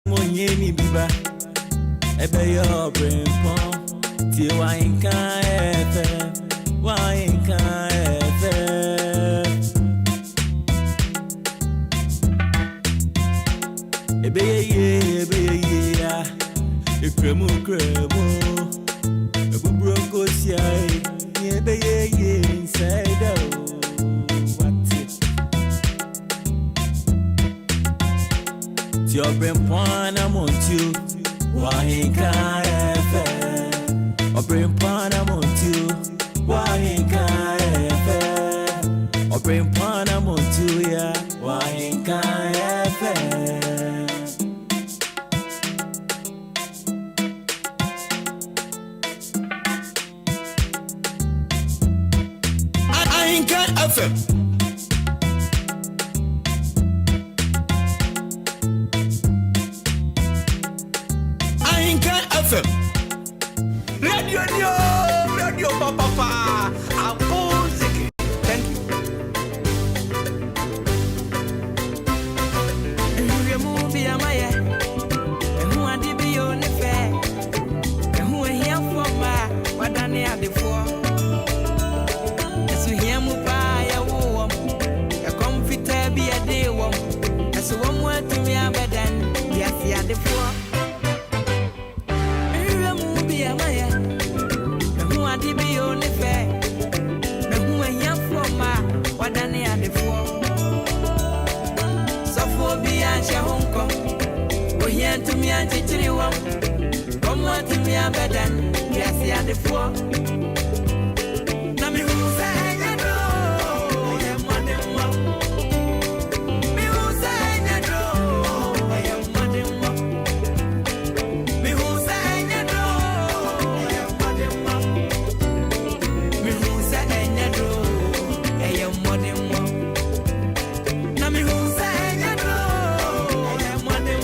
Monyeni biba ebe yo Abrempong Odi-Ahenkan ebe ya ekremu ebubro kosia ebe ye inside Abrempong Odi-Ahenkan Abrempong Odi-Ahenkan Abrempong Odi-Ahenkan Ahenkan FM. Ahenkan FM. Radio papa. Music. Thank you. You movie amaya. Who are the beyond the fair? Who are here for my what done at the four? As we hear Mupaya warm, a comforter be a day warm. As one word to me, I'm better than yes, the four. To me and teaching you come on to me and better yes yeah the four na me who say you know I am money me who say you know I am money me who say you know I am money me who say you know I am money na me who say you know I am money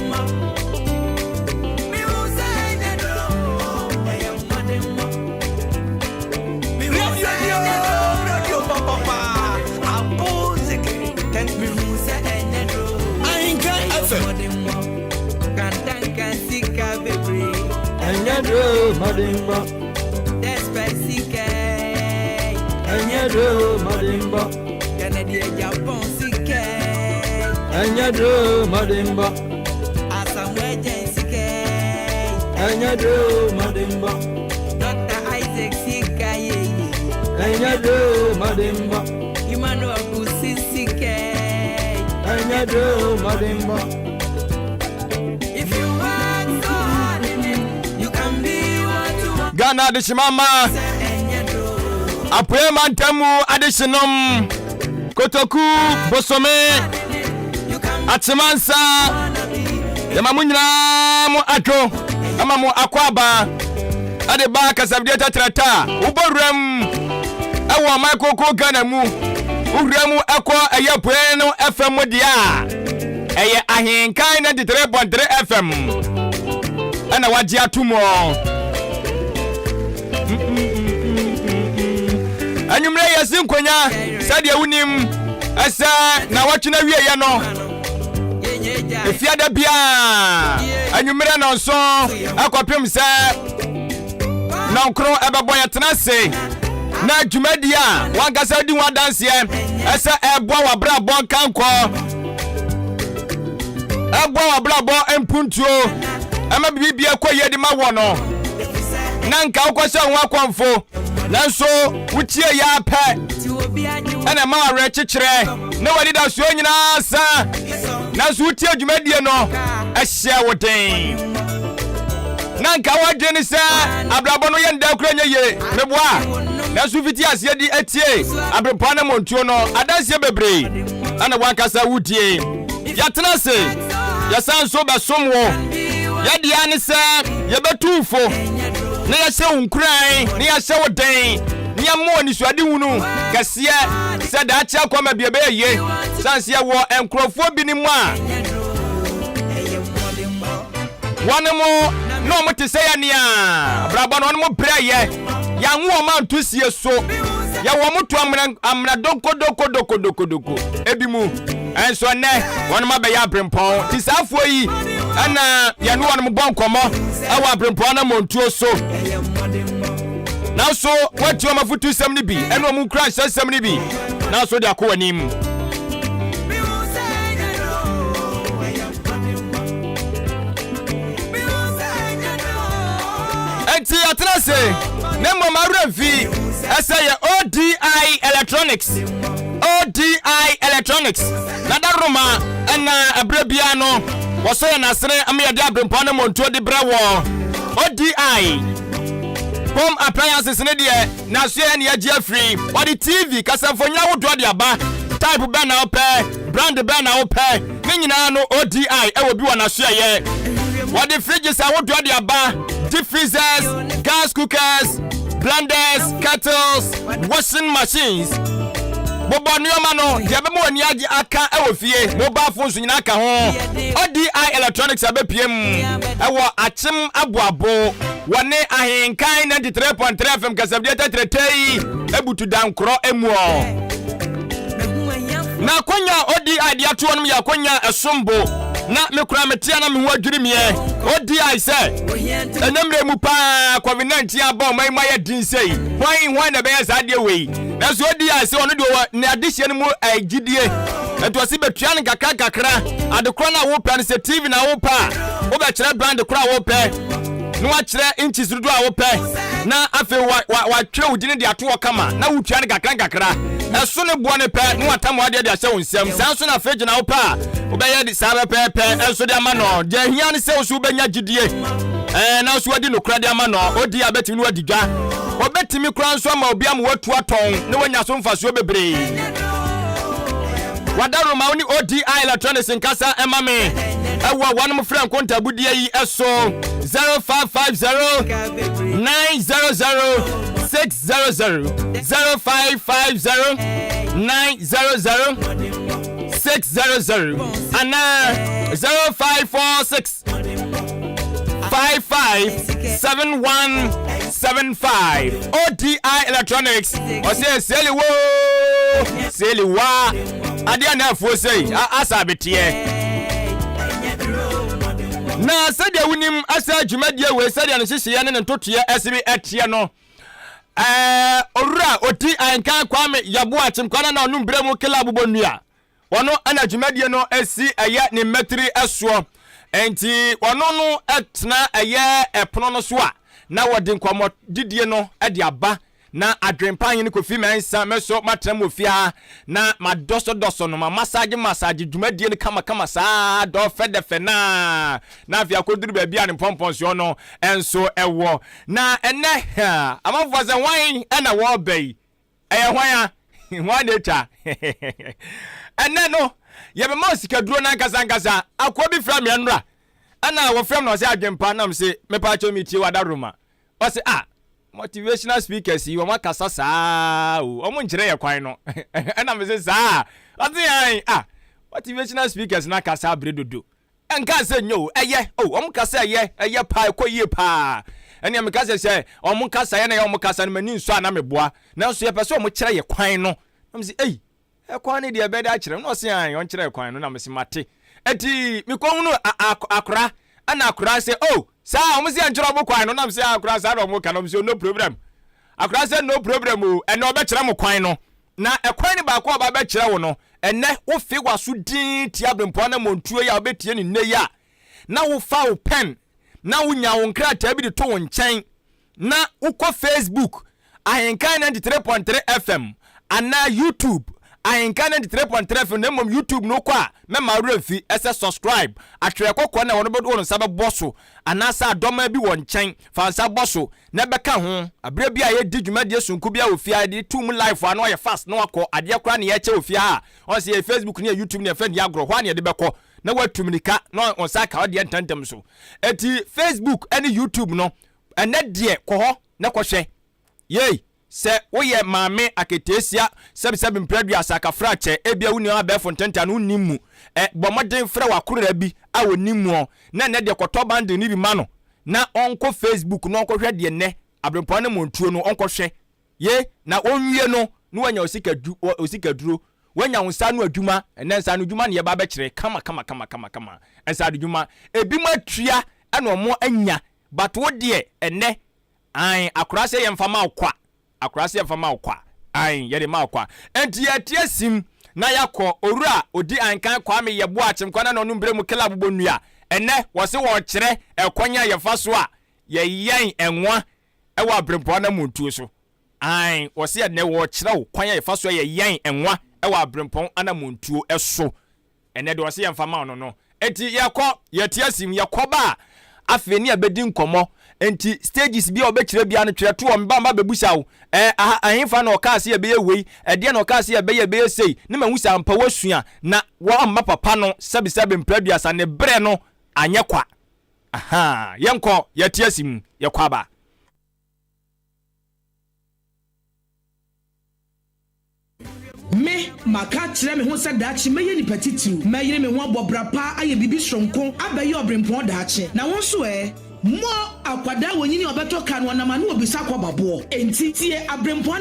Madimba, Despacito, Madimba, Canadian Japan Sike, Madimba, Asamwe Jensike, Madimba, Dr. Isaac Sika, Madimba, Emmanuel Busisike, Madimba. Ghana adishimama Apwema ntemu adishinom Kotoku Bosome Atimansa Yamamunyina mu ako Amamu akwaba Adeba kasabdieta trata Uborem Ewa maikoko Ghana mu Uremu ekwa eye Pweno FM modia Eye Ahenkan 93.3 FM Ana wajia tumo Anyumre yasin konya sadia wunim asa na watuna wie ye no efiada bia anyumre na nso akwapem se na nkro ebebo yetenase na dwumadia wankasa di wadanse asa ebo wa brabo kanko ebo wa brabo empuntuo ama bibia koye di ma wono nanka ukosha nwa kwamfo nanso wuchie ya pe ana ma ware chichire na wadi da so nyina sa nanso wutie dwumadie no ahia woden nanka wadwene sa abrabo no ye nda kura nyeye meboa nanso fiti asie di etie Abrempong na montuo no adanse bebre ana wankasa wudie yatena se yasanso basomwo yadi anisa yebetufo na yase unkran na yase woden nya mo ni suade wunu kase se da acha kwama biebe ye sanse wo enkrofo bi ni mu a wanemo no mo te se ya nia braba no mo breye ya nwo ma ntusie so ya wo mo to amna donko ebi mu enso ne wonma be ya Abrempong tisafo yi ana ye no wonmo bon komo awa Abrempong na montuo so now so what you mafutu sem ni bi eno mu crash sem ni bi now so dia ko anim enti atrase nemo marevi asaya ODI Electronics na daruma na abrabia no woso na sere amede Abrempong na montuo de brewo ODI home appliances ne de na so ya ne agi free or the TV kasafonya wodo de aba type be na ope brand be na ope ne nyina no ODI e wo bi wona so ye what the fridges are wodo de aba deep freezers gas cookers blenders kettles washing machines bobo nyoma no de be mo ani agi aka e wo fie mobile phones nyina aka ho ODI Electronics abepiem e wo achim aboabo wone ahenkan 93.3 FM kasabdiata tretei ebutu dankro emuo na konya ODI dia to no ya konya esombo na mekura metia na me ho adwiri me ODI say enemre mu pa COVID-19 aba mai mai din sei hwan na be ya sa de wei na so ODI say ono de ne adehye no mu agidie eto si betua ne kakra adekro na wo pa ne se TV na wo pa wo be kire brand kro wo pa no akire inches rudu a wo pe na afi wa twe udine de ato kama na wutua ne kakra eso ne bo ne pe no atamo ade de ahye wonsam san so na fridge na wo pa wo be ye de sabe pepe eso de ama no de hia ne se wo so benya gidie na so wadi no kra de ama no odi abetimi no wadi dwa wo betimi kra nso ama obi am watu aton ne wanya so mfa so bebre wadaro ma oni ODI Electronics nkasa emame ewa wanum friend konta budie yi eso 0550 900 600 0550 900 600 ana 0546 557175 ODI Electronics o say seli wa ade na afo sei asabetie na sadia wunim asa dwumadie we sadia no hihye ne ntotoye SB etie no orura Odi-Ahenkan Kwame Yeboah chimkwana na onum bremu kila bobonua wono ana dwumadie no asi eye ne metri eso enti wono no etna eye epono no so a na wode nkomo didie no ade aba na adwempan ne kofi mensa meso matram ofia na madoso no ma massage dwumadie ne kama saa do fedefe na afia koduru ba bia ne pomponso no enso ewo na ene amafo ze wan na wo bai hwan nature ene no ye be ma sika duro na nkasa akwa bi fra me nra ana wo fra me no se adwempan na me se me pa cho mi tie wadaroma o se motivational speakers yi won akasa saa o mo nkire ye kwan no na me se saa ati yan motivational speakers na kasa bredodo enka se nyo eye o kasa eye pa koyie pa ene me kasa se o kasa ye na ye o kasa no mani nso na meboa na so ye pese o kire ye kwan no na me se kwan ne de be da kire no se yan o kire ye kwan no na me se mate eti mi ko hunu akora ana akora se sa omusi anjiro bo kwan no na mse akura sa do mo ka no mse no problem akura se no problem o ene obekire mo kwan no na ekwan ni ba ko ba bekire wo no ene wo fi waso din ti Abrempong na montuo ya obetie ni nne ya na wo fa wo pen na wo nya wo nkrata bi de to wo nchen na wo ko Facebook Ahenkan 93.3 FM ana YouTube Ahenkan 93.3 FM na mom YouTube no kwa me ma refi ese subscribe atwe kokko na wono bedo no sabe bosso anasa adoma bi won chen fansa bosso na beka ho abere bi aye di dwumadie sunku bia ofia di tum live ano ye fast na wakọ ade akra na ye che ofia ha on se Facebook na YouTube na friend ya agro hwa na de beko na watumnika na on saka ode entantem so eti Facebook and YouTube no ene de ko ho na ko hwe yey se woye maame aketesia sebseb mpradu asaka frache ebia wuni abefo ntenta no nimu bomoden fra wakora bi a wonimu na ne de koto band ni bi ma no na onko Facebook no onko hwe de ne Abrempong ne montuo no onko hwe ye na onwie no no wanya osika duro wanya unsa no adwuma ene nsa no adwuma ne ye ba be kire kama ensa adwuma ebi matua ene omo anya but wo de ene an akurase ye mfama okwa an ye de ma okwa enti ye tie sim na yakọ owura Odi-Ahenkan Kwame Yeboah chimkwana na onumbre mu kela bobonua ene wo se wo kire ekonya ye fa so a ye yen enwa ewa Abrempong na muntuo so an wo se ene wo kire wo kwanya ye fa so ye yen enwa ewa Abrempong ana muntuo eso ene de wo se ye mfama no enti yakọ ye tie sim yakọ ba afeni abedi nkomo enti stages bi obekire bia no twere to o mba bebusa wo ahemfa na okase ebe yewei ede na okase ebe sei ne mahusa ampa wasua na wa amma papa no sebisabe mpraduasa ne bre no anye kwa aha yenko yetiasim yekwa ba me maka kire me ho se daachi meye ni petitiu meyire me ho abobra pa aye bibi sonko abaye Abrempong daachi na wonso mo akwada wonyini obeto kan wonama na obisa kwababo enti tie Abrempong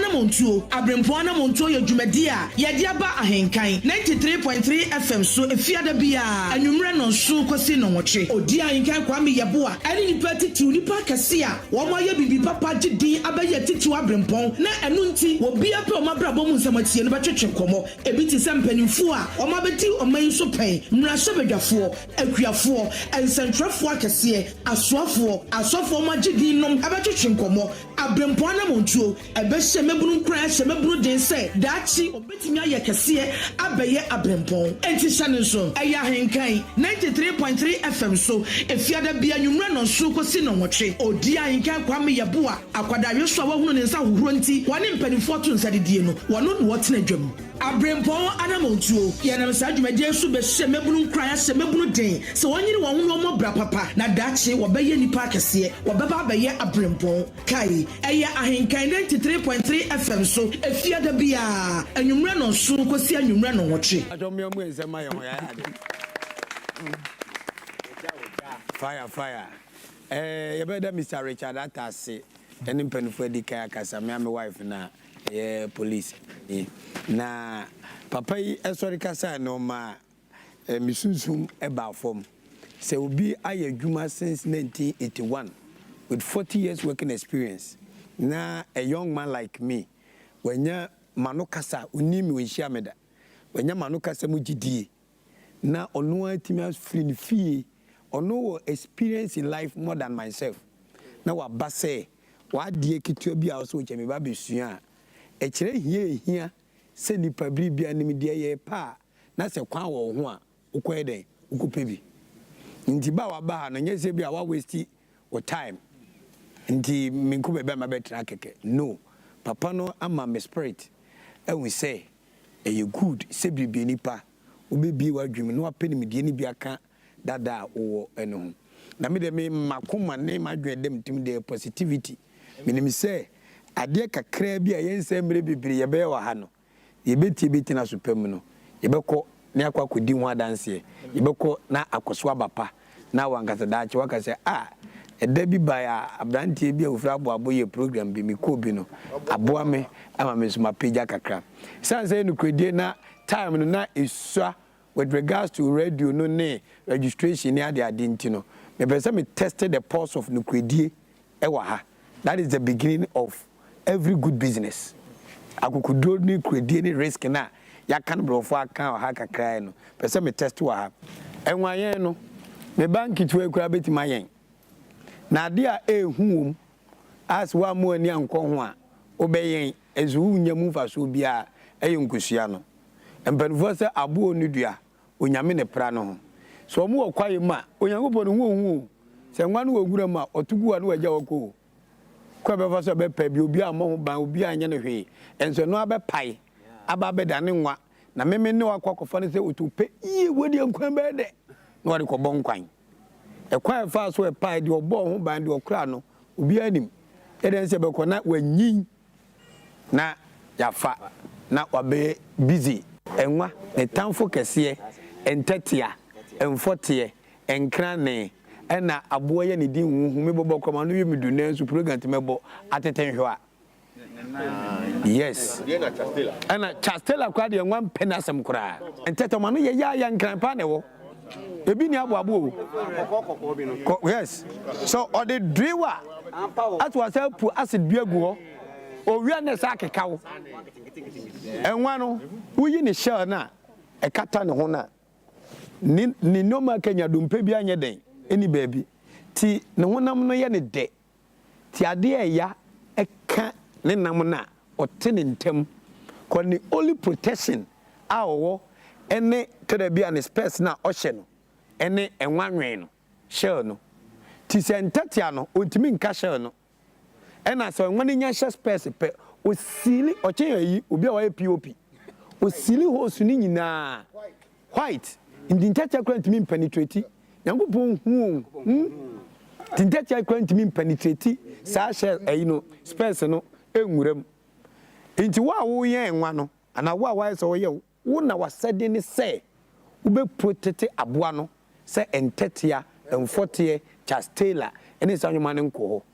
na montuo ye dwumadi a ye de aba ahenkan 93.3 FM so efiada bia anwumre no so kwasi no woche Odi-Ahenkan Kwame Yeboah ani ni petitiu ni pa kase a wo mo ye bibi papa gidi abaye titiu Abrempong na enu nti obi ape o mabrabo mu nsamatie no betwetwe komo ebi ti se mpanimfu a o mabeti o man so pen mrashe bedwafo akuafo ensentrafo akase asofo magidi nom abetwetwe nkomo Abrempong na montuo ebehye mebunu kran hye mebunu den se daachi obetimi aye kase abaye Abrempong enti chane so eya Ahenkan 93.3 FM so efiada bia nwumre no so kosi no woche Odi-Ahenkan Kwame Yeboah akwada yeso awahunu ne nsa hohoro nti wane mpanimfo to nsa dedie no wono no wotena dwam Abrempong anamontuo yenam sa dwumadi so behye mebunu kran hye mebunu den se wonyiri won ho mo bra papa na daachi wobeye nipa kase wobeba abaye Abrempong kai eya Ahenkan 93.3 FM so efiada bia anwumre no so kosi anwumre no woche adomiamu ensema ye ho ya fire you better Mr. Richard atase eni mpanifo edika akasa me wife na police na papa yi esori kasa no ma misunsum eba fom se obi ayadwuma since 1981 with 40 years working experience na a young man like me wenya manokasa unimi wenhia meda wenya manokasa mugidie na ono atimi afiri fie ono experience in life more than myself na wa base wa die kitua bi a so chemi ba besua e kire hia se nipa bibia nimdie ye pa na se kwa wo ho a ukoeden ukupebi nti ba wa ba no nyese bi a wa waste o time nti minku bebe ma betra keke no papa no ama me spirit and we say you good se bibia nipa obebi wa dwum no apeni medie ni bia ka dada o eno na me de me makoma ne madwedem tim de positivity menim say ade kakra bi a yense mre bibiri ye be wa ha no ye beti na supem no ye beko ne akwakodi ho adanse ye beko na akoso abapa na wangata daachi wakase eda bi ba ya abrantie bi ofra abo ye program bi mi ko bi no aboa me ama me so mapeja kakra sanse no kredie na time no na isua with regards to radio no ne registration ne ade adinti no me pese me tested the pulse of nukredie ewa ha. That is the beginning of every good business. Akukudo ni kredie ni risk na ya kan brofo aka ha kakra no pese me test wa ha enwayen no me banki to ekura betima yen na ade a ehum as wa mo ani anko ho a obeyen ezu nyamu faso bia eyonkusua no empanfo se abo onudua onyame ne pra no ho so mo okwaye ma onyankopɔ no hu se nwa no wogura ma otuguwa no wagya wako kwa be fa so be pa bi obi amɔ ho ban obi anya ne hwe enso no abepai aba beda ne nwa na meme ne wakɔkɔfa ne se otupe ye wodi ankwan be de no wade kɔbɔ nkwan ekwan fa so epai de obɔ ho ban de okra no obi anim eden se be kɔ na wanyin na yafa na wabe busy enwa ne tamfo kese entetia enfotie enkrane ena aboye ne din hu me bobɔ kɔma no yemidu na su program te mebo atetenhwa Yes. And Chastela cried in one penasum cry. And Tetamano, ya can panel. Baby, abu. Yes. So, or the drewer, that was help to acid beer or we are the sake cow. And one who in a shell now, a catan honor. Ni no ma Kenya dum pe bia nyeden any baby. Ti ne honam no ye ne de. Ti ade ya eka ne nam na ote ne ntem. Ko ni only protection a wo ene tere bia ne space na ohye no. Ene enwanwen no. Shell no. Ti se ntatia no ontimi nka shell no. Ena so enwane nya shell space pe o sili oche yi obi a wa POP. O sili ho su ni nyina white. In the entire current mean penetrate, young boom, the entire current mean penetrate, such as space no, murem. Into what we and one, and our wives or you, one was said in say, Ube protected Abuano, say and Tetia, and 40 Chastela, and it's on your man and co.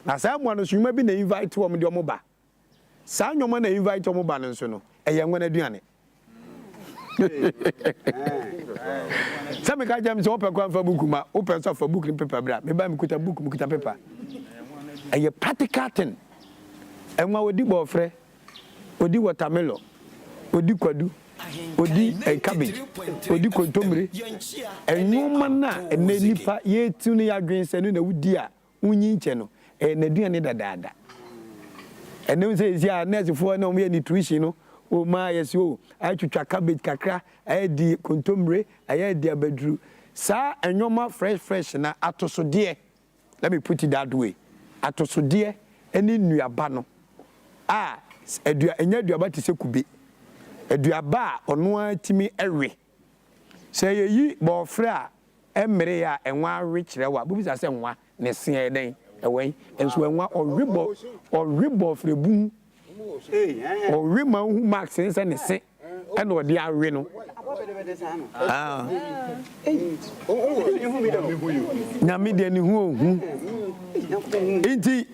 Now, someone you may be invite to a Mediomoba. Some your man invite to Moban and so, a young one at Some guys open for book, open for book in paper. Maybe I'm a book, book paper. And you practical thing. And what would you offer? Would you watermelon? Would you quadu? Would you a cabbage? Would you contumely? And no man, and then nipa ye tune your greens and in the wood dear, unyin channel, and a dear neither dada. And then says, yeah, next for no mere nutrition. Oh my yes you I to cabbage kakra I di contumbre I di abedru sa enyoma fresh na atoso de let me put it that way atoso de eni nuaba no edua enya duaba te se kube eduaba ono atimi ewe say yi bo fra emere ya enwa awe kire wa bubisa se nwa ne se eden ewen enso enwa oribo frebu or rima who marks and say, and what they are reno. Namidian who indeed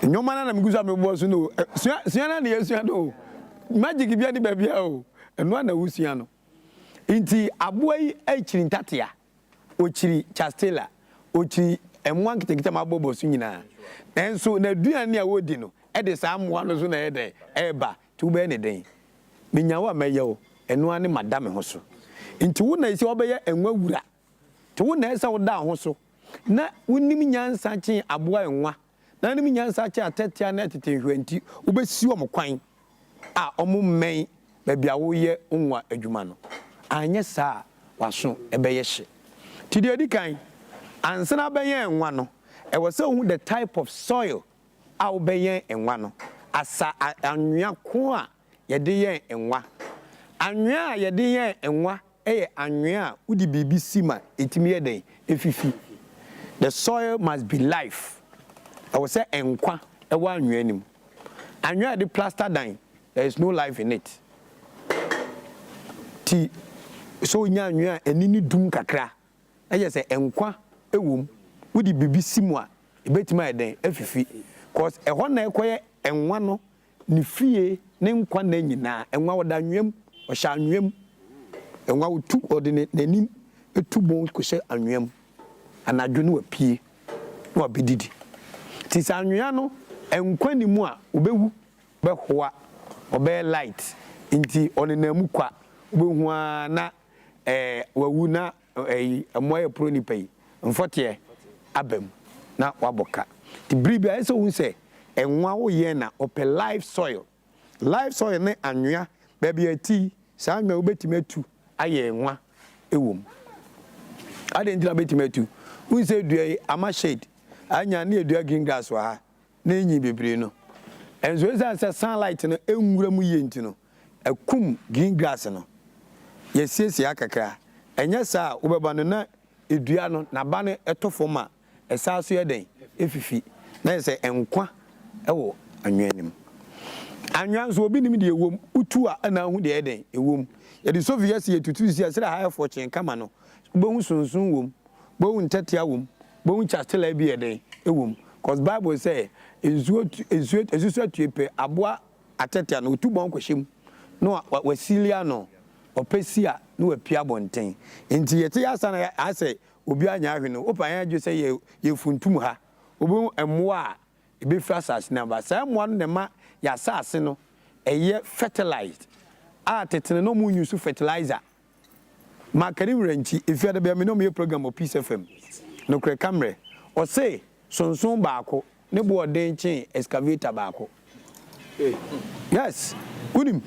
no man and Guzam was no Siana, yes, you know. Magic if you had baby, and one of Luciano. Inti Abuay H. Tatia, Uchi Chastela, Uchi, and one can take them about Bosina. And so the Diania Wodino. Ede sam one so na ede eba tu be ne den menyawa meyo eno ane madame ho so nti wo na isi obeye enwa wura ti wo na esa wo da ho so na wonim nyansa kyen aboa enwa na nim nyansa kyen atetia na tete hwanti wo be si wo kwan a omo men ba bia wo ye nwa adwuma no anye sa waso ebeye hye ti de dikan ansana be ye enwa no e wo se hu the type of soil a obeye enwa no asa anwea ko a ye de ye enwa anwea ye de ye enwa anwea udi bibi sima etimi ye den efifi the soil must be life I will say enkwa ewa anwea nim anwea de plaster down there is no life in it ti so nya anwea enini dum kakra say enkwa ewom udi bibi simu a ebetima ye den efifi cause e hon na ekoye enwa no ni fie ne nkwa na nyina enwa woda nwem o sha nwem enwa wotu ode nanim etu bon ko se anwem anadwo no apie no abedidi ti sa anwea no enkwa ni mu a obewu be hoa obe light nti onenamu kwa obehu na wawu na amoye proni pay mfote abem na waboka ti bribia eso hu se enwa wo ye na ope live soil ne anwea baby ati sa anwea obetime atu aye enwa ewom ade ndira betime atu hu se dua ama shade anya na edua green grass wa ha na enyi bebre no enzo eza sunlight no enwura mu ye nti no akum green grass no yesiesie akakra enya sa obeba no na edua no na ba no etofoma esa so ye den efifi na se enkwa ewo anwea nim anwea so obi nim de ewom utu a na hu de eden ewom ye de soviet ye tutu si asira high fortune kama no bohu sunsun wom bohu ntetia wom bohu chastela bi eden ewom Because Bible say is what you pay aboa atete na otu bon kwehim no wasilia no opesia no wapia bonten nti yete asa na ase obi anya ahwe no opa anya jo say ye funtum ha obi emmoa ebe fi asase na ba say emmoa no ne ma ya asase no eye fertilized tetene no mu use fertilizer ma kari wranchi if you be me no me program of Peace FM no kre camera o say sonson baako ne bo den chen excavator baako yes unim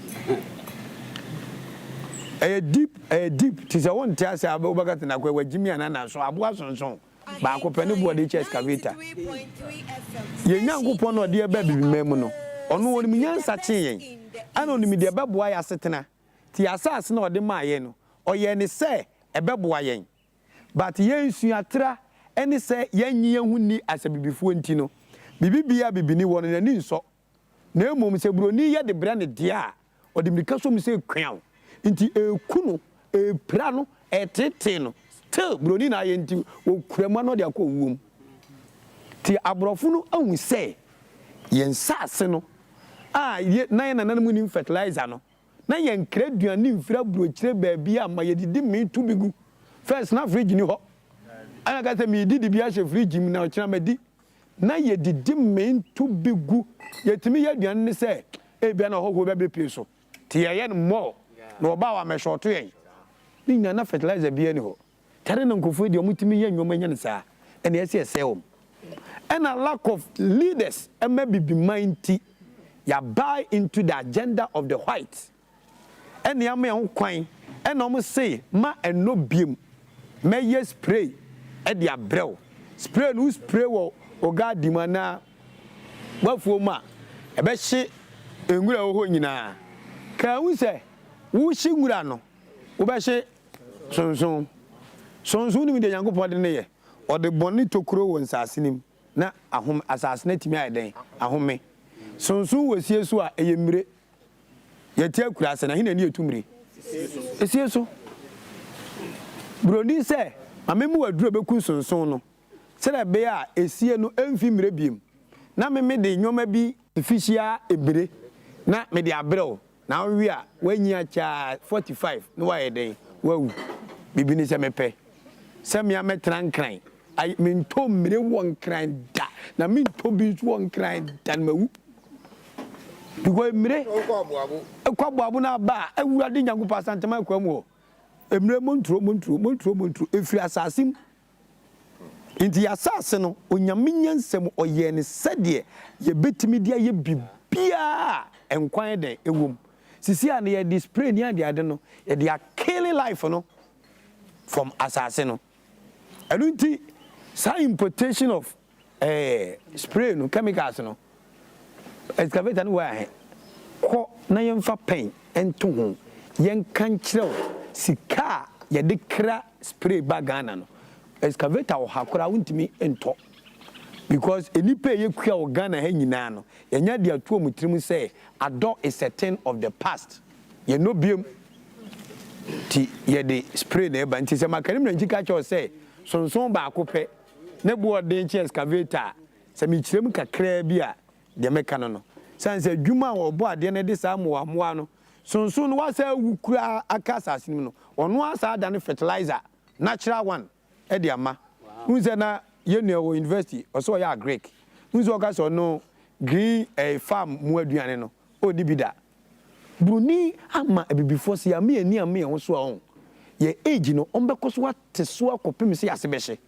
deep ti say won ti ase abobakata na kwa wajimi anana so aboa sonson baako pe ne bo den chen excavator ye nyankopon no de e ba bibimam no ono woni nyansa chen yen ana oni de ba boa ya setena ti asase na ode maaye no oye ne se ebe boa yen but yen suatra eni se yenyi ehuni asabibifo nti no bibibia bibini won na ni nso na emom se broni ye de bra ne de a ode mirika so mi se kwan nti ekuno pra no etete no still broni na ye nti okurama no de akọ wuom ti abrofo no ahu se yen sase no ye na nananmu ni fertilizer no na yen kraduane mfira brochire baabi a ma ye didi me to bigu first na fridge ni ho ana ka se me didi bia she fridge mi na o kira madi na ye didi me to bigu ye timi ye aduane ne se e bia na ho go be pie so ti ye no mo na oba wa me short yen ni na fertilizer bia ni ho tare na nkofo di o mutimi ye nwoma nya ne sa ene ye se esewom and a lack of leaders and maybe be mighty ya buy into the agenda of the whites and ya me ho kwan and almost say ma eno biem me spray e dia brew spray no spray wo oga di mana wafuo ma e be hye engura ho nyina ka hu se wo hye ngura no wo be hye sonson ni me de yankopon de ne ye o de boni tokuro won sasenim na ahom asase na timi ayden ahome sonson wosie so a eyemire yeti akura ase na hina ni etumire esie so broni se amemu waduro beku sonson no sere be a esie no emfi mire biem na me de nyoma bi fishia ebire na me de abrel na wi a wanyi acha 45 no wa yeden wawu bibini se mepe se me ametrankran I mean to mire one crying da na mean to be one crying dan mawu because mire kwabo na ba awurade nyankopa santema kwamu emire montro efiri asasim inti asase no onyame nyansem oye ne sede ye betimi dia ye bibia enkwan de ewom sisi a ne ye display ni ade no ye dia killing life no from asase no elunti some importation of spray no chemicals no excavator no wa ko na yemfa pen ento ho yen kan kireo sika ye de kra spray bagana no excavator o hakora wuntimi ento because enipa ye kua o Ghana ha nyina no yenya de atuo mutrim say ado is a thing of the past ye no biem ti ye de spray na eba nti se makarim na njika cho say sonson ba akopɛ ne bo den chi excavator se mi kirem kakra bi a de meka no sanse adwuma wo bo ade ne de sa moa no sonson no wasa wukura akasa asim no ono asa ada ne fertilizer natural one e de ama unze na ye no university oso ya Greek unze oka so no green farm mu aduane no o di bida bruni ama ebibifo se ya me ani ho so a ye age no ombekọ so wate so akopem se yasebehye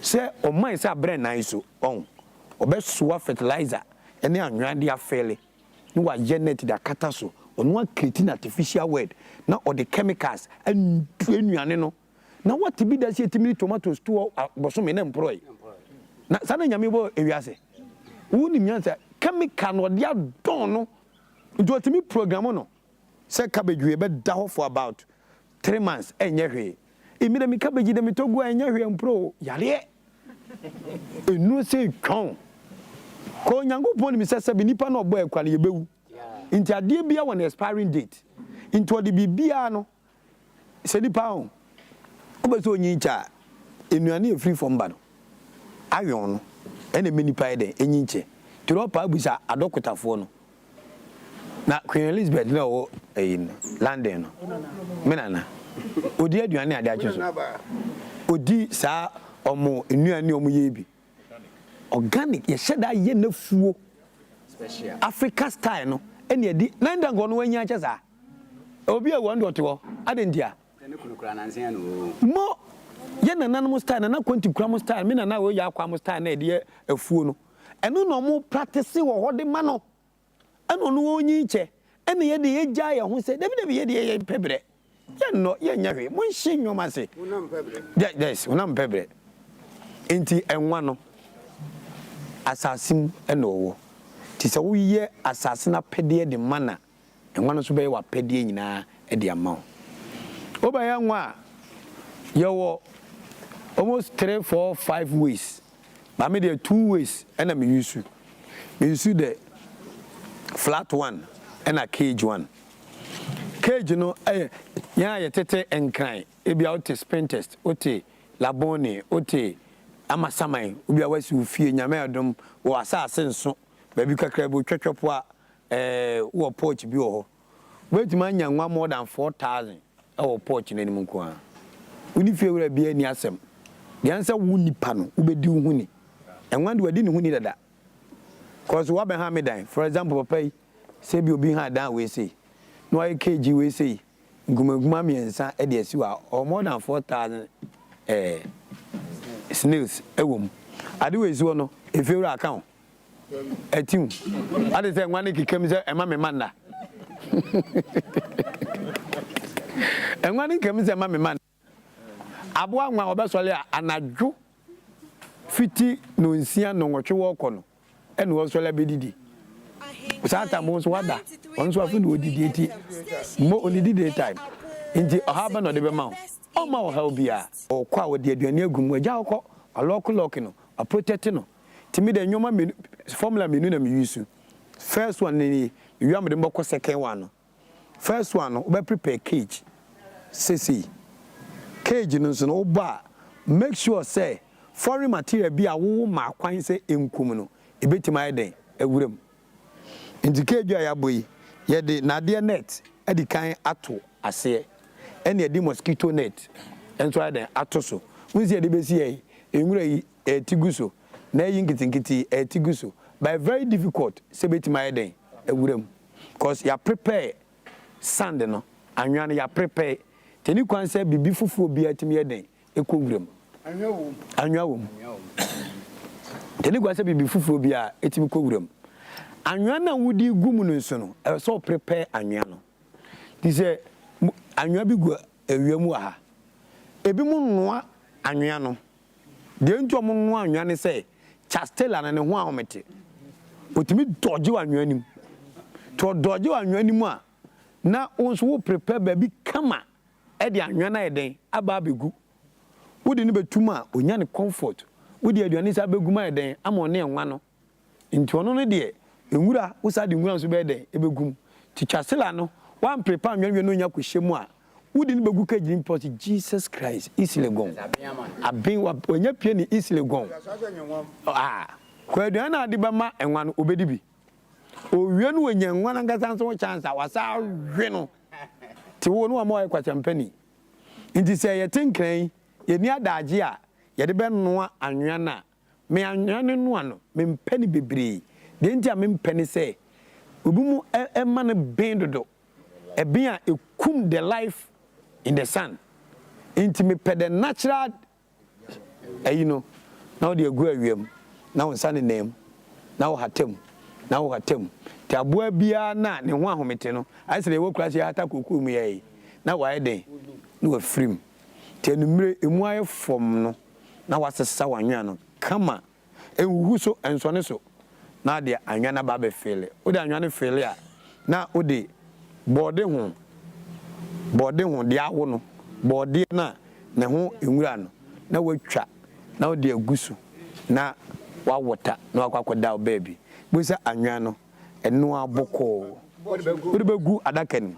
se o man se abre nan so obeso fertilizer ene anwade afele ni wa genet da kata so onu a creating artificial word na o the chemicals and anuane no na what bi da se etimi tomatoes to boso me na employ na sana nyame bo ewiase woni nyansa chemical no dia don no nti otimi program no se cabbage we be da ho for about 3 months enye hwe emire mi cabbage de mi togu enye hwe mpro yare enu se twon ko nyankopon mi sese bi nipa no obo ekwale yebewu nti ade bia won expiring date nti odi bibia no se nipa on obeso onyi cha enuane free from ba no ayon no ene meni pa ede enyinche tropa abusa adokotafo no na Queen Elizabeth na wo London no menana odi aduane ade acheso odi sa omo enuane omo ye bi organic ye sheda ye nafuo special Africa style no ene edi nanda ngo no wanya achesa obi a wando to adendia ne kulukura nanse no mo ye nananom style na kwanti kura style me na wo ya akwa style na ede afuo no eno no mo practice wo hode ma no eno no onyi che ene ye de ye gya ye ho se debi ye de ye pebre ye no ye nyahwe mo hye nwoma se unam pebre yes unam pebre enti enwa no asasim eno wo ti se wo ye asase na pede de mana enwa no so be wa pede nyina e de ama wo ba ya nwa ye wo almost 3, 4, 5 ways but me there 2 ways and me use the flat one and a cage one. Cage no ya ye tete enkran e bia ote spin test ote labone ote amasamai obi awasi ufie nyame adom wo asase nso ba bi kakra bo twetwepo a wo porch bi wo wetima anya nwa more than 4,000 wo porch na nim nko a uni fie wura bia ni asem the answer wu nipa no ubedi hu ni enwa de wadi ni hu ni dada cause wa be ha me dan for example papa say bi obi ha dan we say no ay kg we say ngumaguma miensa e de asiwa or more than 4,000 snails ewom ade we si no e fewura account etim ade say nwa ne kikam say ema me manna enwa ne kikam say ema me manna aboa nwa obesole anadwo fiti no nsia no nwotwe wo kono ene wo sole bedidi usata mo so wada onso afi no odidi eti mo onidi day time nti ohaba no de be ma o ma o ha obia o kwa wo de aduane agum agya okọ alok no a protect no timi de nyoma formula menu na me use first one ni you am de mboko second one no first one no we prepare cage sisi cage no so no ba make sure say foreign material bi a wo ma kwan say enkum no ebetima eden ewuram nti cage ya boyi ye de nade net edi kan ato ase ene edi mosquito net enso eden ato so unzi edi besi ye enwura yi etiguso na yi nkitinkiti etiguso by very difficult say betima eden ewuram because ya prepare sand no anwan ya prepare teni kwan say bibi fufuo bi atimi eden ekowuram anwa wo teni kwan say bibi fufuo bi a etimi kowuram anwa na wudi gumu no nso no e so prepare anwa no ti say anwa bi gu ewiamu aha ebi mu noa anwa no de nto mo noa anwa ne say chastela na ne ho ahomete otimi doje anwa nim to doje anwa nim a na onso wo prepare ba bi kama e de anwa na eden aba begu wodi ne betuma onya ne comfort wodi aduane sa beguma eden ama ne enwa no nti ono ne de enwura usa de nwura so be eden ebegum ti chasela no wan prepare anwa no nya kwahyemu a wodi ne begu kaji import Jesus Christ isilegon abin wa onya pie ni isilegon kwa aduane ade ba ma enwa no obedi bi owie no onya enwa na ngasa so chance wasa hwe no ti wo no ama kwa champani nti se ye tinkran ye ni adaje a ye de be noa anwa na me anwa ne noa no me mpani bebre de nti a me mpani se obi mu e ma ne ben dodo e bin a ekum the life in the sun nti me pede natural you know now de agu awiem na won sane nem na wo hatem ti aboa bia na ne ho ahomete no ai se wo kura se hata koku mu ye na wa eden na wa frim ti enumre emu aye fom no na wasesa wanwa no kama enwu so ensone so na de anwa na ba be fele o de anwa ne fele a na o de bode ho de awo no bode na ne ho enwura no na watwa na o de agusu na wa wota na akwakoda o baby busa anwa no eno aboko o de begu adaka ni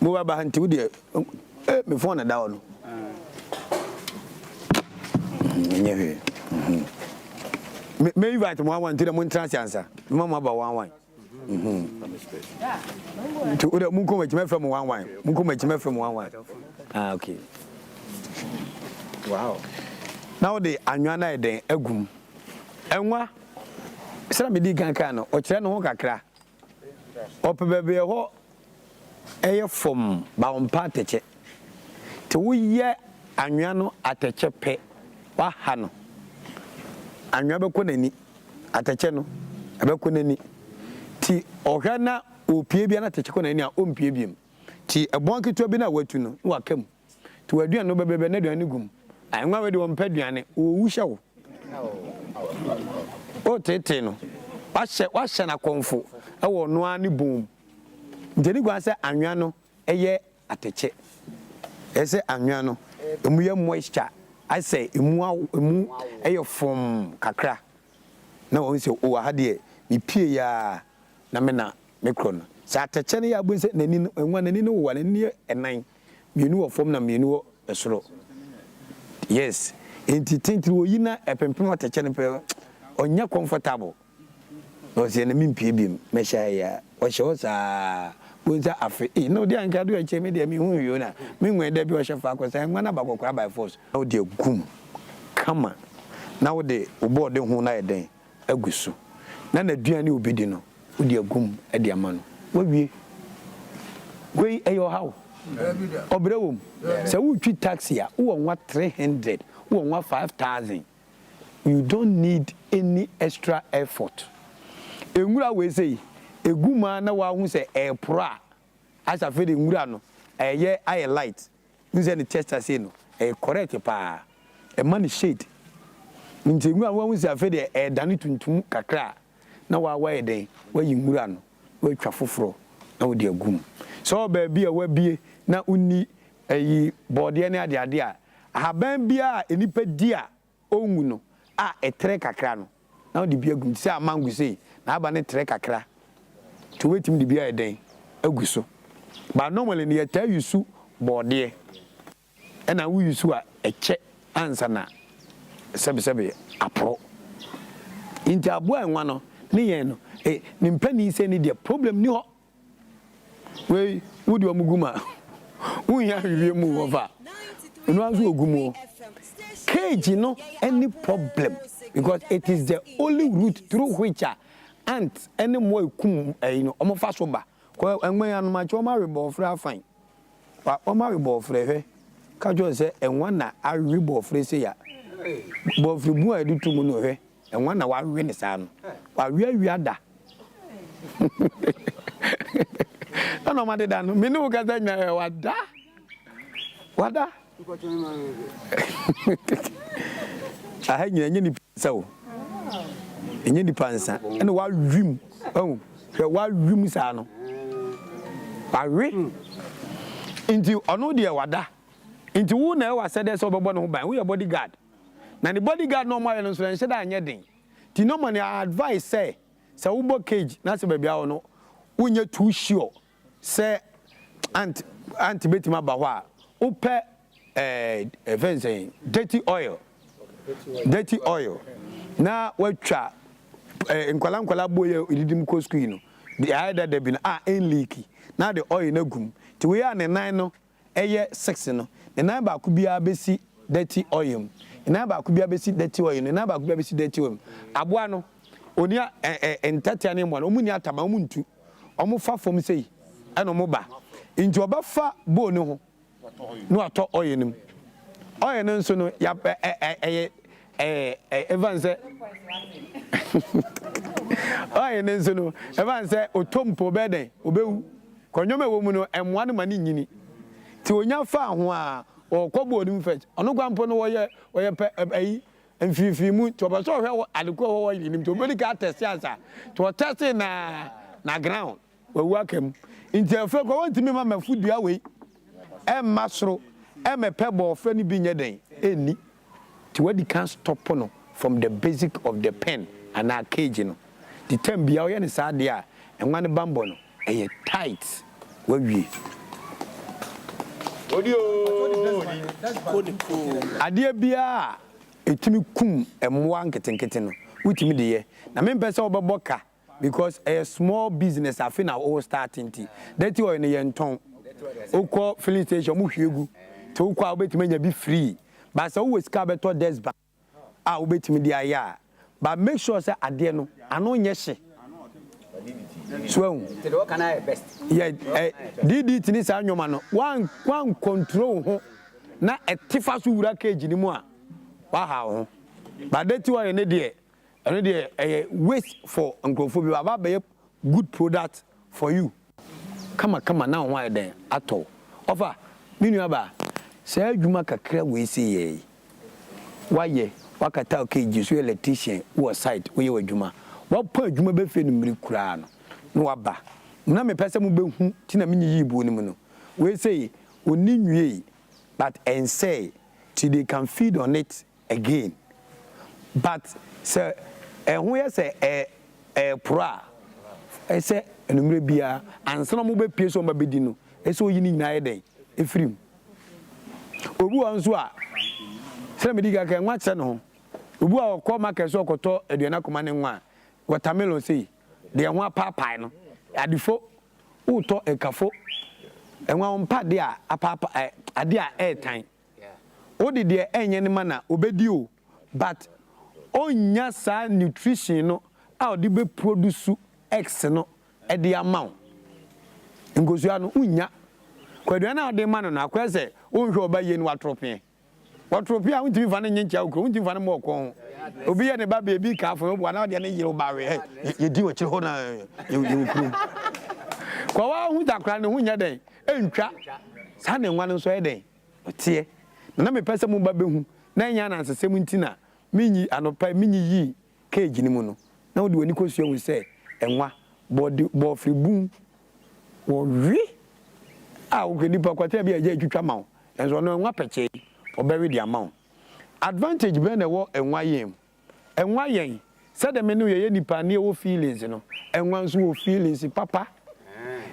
mo ba ba hanti o de me phone na da no nyewe Me invite one to the Montras answer. Mama about one. To the Munko from one. Munko from one. Ah, okay. Wow. Now the Anyana de Egum. Enwa. Sera me di kanka no, o kire no ho kakra. O pebebe ho eye fom ba ompa teche. Te wo ye anwa no ateche pe wa ha no. Anwa be ko nani ateche no be ko nani. Ti ohwa na opie bia na teche ko nani a ompie biem. Ti ebon keto bi na watu no wa kam. Ti waduan no bebebe na duan gum. Anwa we de wo mpa duane o wuhye wo. O tete no wahye na konfo e wo no ani bom ndeni gwa se anwa no eye ateche ese anwa no emu ye moisture ase emu eye fom kakra na won se o ha de mi pie ya na me na micro no sa ateche ne ya bu se nani enwa nani no wo nani enan mienu wo fom na mienu wo esoro yes enti wo yina epempem ateche ne pe onya comfortable no se na mimpie biem me sha ya o sho sa bonza afi no dia nka do eche me dia mi hu yo na me nwe da bi o sha fa ko sa nwa na ba kokora by force no dia gum kama na wo de obo de hu na eden agusu na duane obidi no wo dia gum e dia ma no wo wie we e yo how obrewom se wo twi taxi a wo nwa 300 wo nwa 5000 you don't need any extra effort. Engura we say eguma na wa hu say e pro as afi de ngura no eye aye light nze ne tester say no e correct pa e man shade nti ngura wa hu say afi de e dane tuntum kakra na wa e den wa yi ngura no wa twa foforo na wo de agum so ba bia wa bie na unni ayi bode ne ade a haban bia enipa dia onwu no a etre kakra no na de bia gum se amangu sei na aba ne tre kakra to wetim de bia eden aguso ba normally ne yeta yusu bode e na wo yusu a eche ansa na sebe apro inti abo enwa no ne yen no ni mpani se ne de problem ni ho we wudi omuguma unya wiwe mu over no azu ogumo cage no any problem because it is the only route through which ant any more kum omo fa so ba ko enwe anu ma cho ma rebo fra fine pa o ma rebo fra he ka jo se enwa na arebo fra se ya bo fri bu adu tumu no he enwa na wa we ne sa no wa wi ada no ma de da no me no ka za nya wada aha nyanya ni sawo enye ni pansa ene wa wim oh hwe wa wim sa no awe inti ono de wada inti wu na e wa sede so bebo no ho ban wo your bodyguard na the bodyguard no ma no so ense da anye den ti no man advice say wo bo cage na se bebia wo no unye too sure say anti betima ba ho a wo pe events dirty oil na watwa nkwala boye ididim ko screen no the either there been en leaky na the oil na gum ti we ya ne nan no eye 6 no ne nan ba ku bia besi dirty oil ne ba ku bia besi dirty oil ne ba ku bia besi dirty oil aboa no oni entatia ne mo no muni atama omuntu omo fa fom sei eno mo ba nti oba fa bo ne ho no ato oil nim oil no nso no ya Evans oye nenso no Evans otompo beden obewu konyome wo mu no emwa ne mani nyini ti onya fa ho a okobo onim fet ono gwampo no woye pe ayi mfifi mu to ba so hwe adeko wo yinim to beli ka test ansa to test na ground wewu akam nti afa ko wantimi ma mafudua we masro mepe bo fra ni bi nyeden eni ti wadi can stop no from the basic of the pen and our cage no the term bia oye ne sa de a enwa ne bambo no eye tight wawie odi ade bia etimi kum emwa nketenkete no wutimi de ye na me pese obebo ka because a small business afi na all starting ti that you in yenton okọ filling station mu hwegu to okọ obetimi nya bi free but so we ska beto desk bank obetimi de aya but make sure say ade no ano nye hye so what can I best yeah DDT ni sa nwoma no one control ho na etifa so wura cage ni mu a wa ha ho but that you in there and a waste for uncrophobia about good product for you. Come on now, why then at all? Offer, Minuaba, say, you make a clear we see. Why ye, Wakata, okay, you see electrician who are site where you were Juma. What point you may be feeling milk crown? No abba. Name person will be Tina Mini Bunimono. We say, we need ye, but and say, till they can feed on it again. But, sir, when you say pra, I say enumere bia ansa na mo be pie so ma be di no eso yi ni nyina eden efrim obu anso a se me diga ka nwa che no obu a okọ market so okoto aduana koma ne nwa watermelon sei de ho apapai no adifo uto ekafo enwa ompa de a apapa ade a airtime odi de enye ne mana obedi o but onya sa nutrition no a odi be produce x no e de amount ngosua no unya kwadua na odi man no akwese onhwe obaye ni watropie a untimi fa na nyencha okro untimi fa na mo okon obi ye ne ba bebi ka afo bo na odi na yire obawe ye di wachire ho na ye ukru kwa wa hu takra ne hunya den entwa sa ne nwa no so e den otie na me pese mu ba behu na nya na ansesem ntina minyi anopa minyi yi cage ni mu no na wo de wani kosuo we say enwa bo fribun wo wi wo kedi pa kwata bia je twitwa ma wo enso no enwa peche obewe di ama wo advantage be na wo enwa yen say de me no ye nipa ne wo feelings no enwa nso wo feelings papa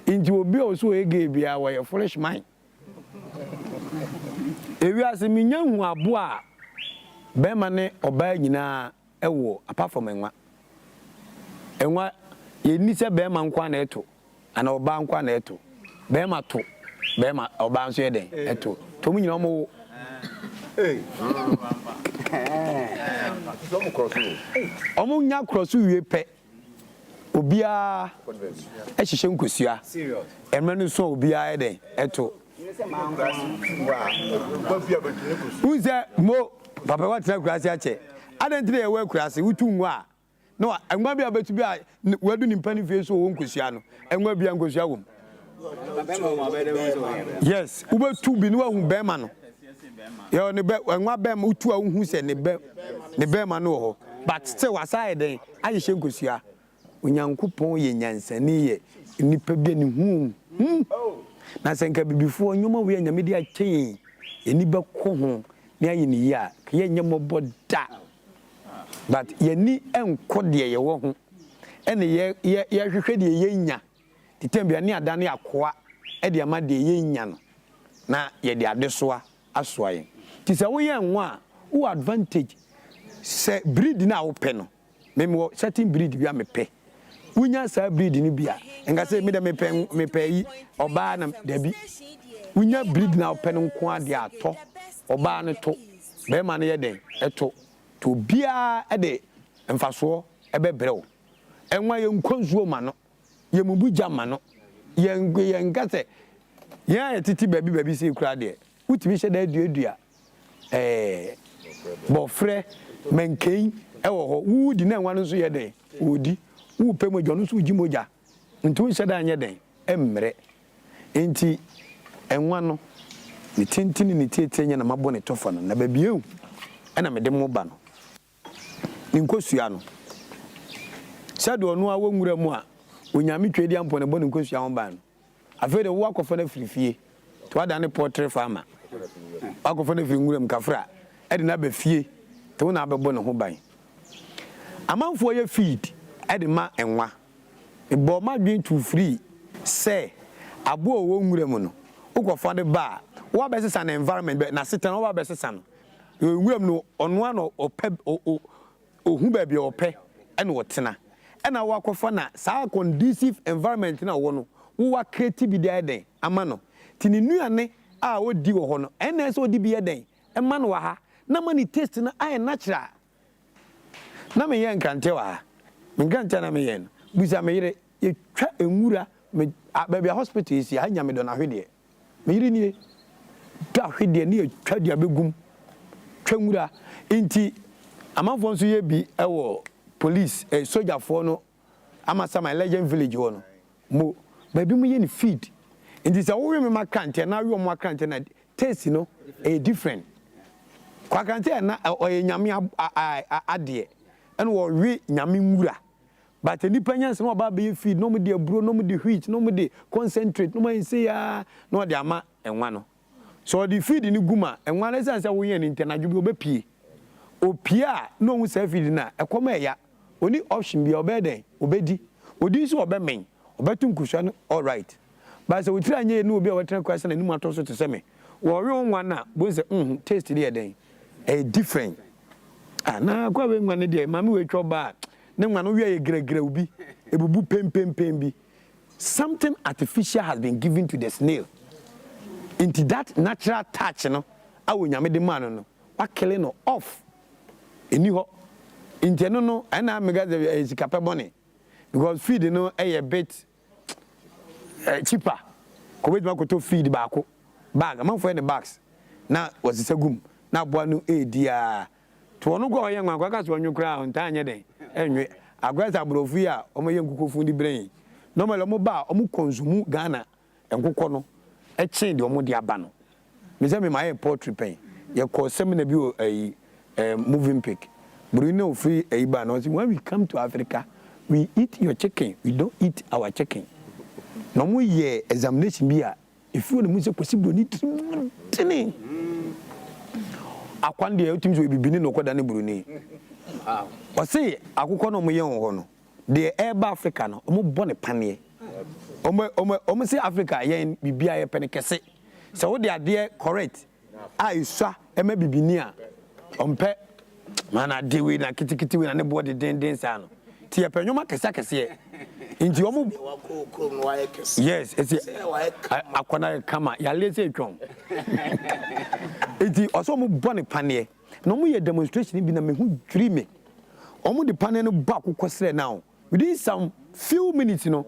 inti obi o so ege bia wo ye foolish mind ewi asemi nyahu abo a be ma ne oba nyina ewo apart from enwa ye ni se be ma nkwa na eto ana oba nkwa na eto be ma to be ma oba nso ye den eto to mu nyina mo omo nya cross wie pe obia e hihye nkosua serious emre no so obia ye den eto uze mo papa what na kurase ache adentire ye we kurase wutu nwa no enwa bia betu bia wadu ni mpani fie so wo nkosua no enwa bia nkosua wom yes ubetu bi no hu bema no yo ne be enwa bema utu a hu se ne bema no ho but still aside den ayehye nkosua onyankopon ye nyansani ye nipa bia ni hu na senka bibifo nyoma we nyame di achen eni be ko ho ne ayi ni ya ka ye nyamo boda but ye ni enko de ye wo ho ene ye hwehwe de ye nya titembia ne ada ne akoa e de ama de ye nya no na ye de adesoa asoa ye ti se wo ye nwa wo advantage se breed na wo pe no memo certain breed bia me pe wunya sa breed ni bia enga se me de me pe yi oba na dabi wunya breed na open nko ade ato oba ne to be ma ne ye den eto to bia e de mfaso e be brew enwa ye nkonzuo ma no ye mubuja ma no ye ngase ye titi baby se kura de utimi hye da duadua bofre menkei e wo ho wudi na enwa no so ye den odi upe mojo no so uji moja nti wo da anye den emmere enti enwa no ni tintini ni tietie nya na mabo ne tofo no na babiewu ena mede mo ba no nkosua no sade ono a wonwura mu a onyame twedi ampo ne bo ne nkosua ho ba no afede wo akofo na firifie to ada ne poultry farmer akofo na firinwura mu kafra e de na ba fie to na abebo ne ho ban amanfo ye feed ede ma enwa ebo ma dwen to free say abo wo nwura mu no ukofa de ba wo be sesa na environment be na setan wo be sesa no nwuram no ono ano ope ohu ba bia ope ene wotena ena wakofa na saa conducive environment na wo no wo create bi dey den ama no tini nuane a odi wo ho no ena so odi bi den ema no wa ha na mani taste na ai natural na me yen kante wa me kante na me yen busa me yire ye twa enwura me ba hospital isi ha nya me do na hwede me yire nie twa hwede ne ye twa dia begum twa nwura inti amanfo nso ye bi ewo police soldier for no amasa my legend village ho no mo ba bi mu ye ni feed inti se wo we me makante na we mo makante na taste no different kwa kante na oye nyame ade ene wo we nyame nwura but nipa nyanse no ba be feed no mo de aburo no mo de wheat no mo de concentrate no mo nse ya no de ama enwa no so the feed ni guma enwa na sense wo ye ni ntenadwo bi obepie opia no hu se feed na ekoma ya oni option bi obeden obedi odi so obemen obetu nkusha no all right but so wotira anye no obi a wetra kwasa na nimu atoso to se me wo we onwa na bo se taste dey den different na kwa we nwa ne dey mama we twa ba ne nwa no we ye gregre obi ebubu pempempem bi something artificial has been given to the snail into that natural touch no awo nyame de man no wa kill no off eni ho inte no na mega the sikape bone because feed no a bit cheaper ko be ma ko to feed baako bag am for the bags na was segum na boa no dia to no go yen nwa ka so nwukura on ta anye den enwe agwasa brofu ya o ma yen kukofu di brain normally mo ba o mo consume Ghana enkokọ no e chen de o mo di aba no me say me my poultry pen ye ko seminar bi o moving pick Bruno free Aiba. When we come to Africa, we eat your chicken. We don't eat our chicken. No more year examination beer. If you want to possible, need to. Akwandi ultimately will be beginning no kwada ni Brunei. O say akukọ no mo ye ho no. The Eba Africa no, omo bone panie. Omo say Africa ye bibia ye pene kese. So wo dey there correct. Iswa e ma bibini a. Ompe mana dewe na kitikiti we na ne body den sa no ti ye penwoma kese ye nti omo yes eti akwana kama ya lese twon eti oso mo bone pane no mo ye demonstration bi na me hu dream omo de pane no ba kokosre now within some few minutes no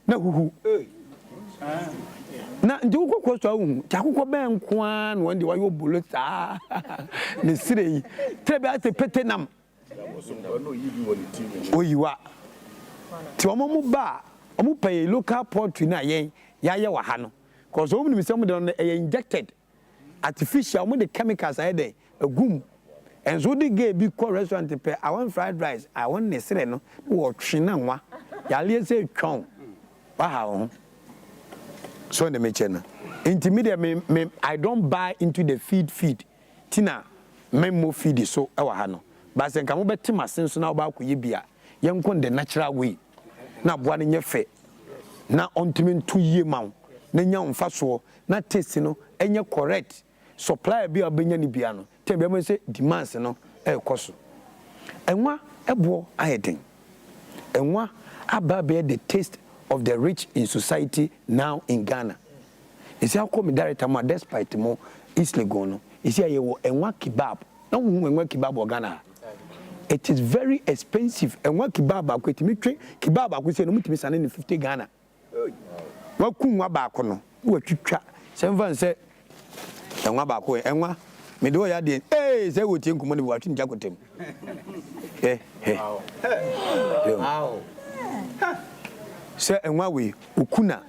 na huhu na ndi ukoko so awu ti akoko be nko an won de wayo bolo ta ne sire yi trebe ate pete nam oyiwa ti omo ba omo pay local poultry na yen ya ye wa ha no cause omo ni sem de injected artificial omo de chemicals aye de agum enzo de ge bi ko restaurant pe I want fried rice I want ne sire no wo twe na nwa ya le se twon wa ha ho so the mechena intermediate me I don't buy into the feed tina memo feed so e wa ha no ba se nka mo beti masen so na oba akoye bia yenkon the natural way na boa ne nyefe na ontimi ntu yie mawo na nya mfa so na taste no enye correct supply bia obenya ni bia no tem bia mo se demands no e koso enwa ebo ayeden enwa aba be the taste of the rich in society now in Ghana. Isi akọ me director ma despite mo East Legon. Isi ayewo enwa kebab. Na hu enwa kebab o Ghana. It is very expensive. Enwa kebab akwetimi twe kebab akwese no mutimi sane ni 50 Ghana. Wa kunwa ba akọ no. Wa twitwa. Semvan se enwa ba akọ enwa me do ya de se wo tie nkumo ni wa tun jakotem. Wow. Se enwa we okuna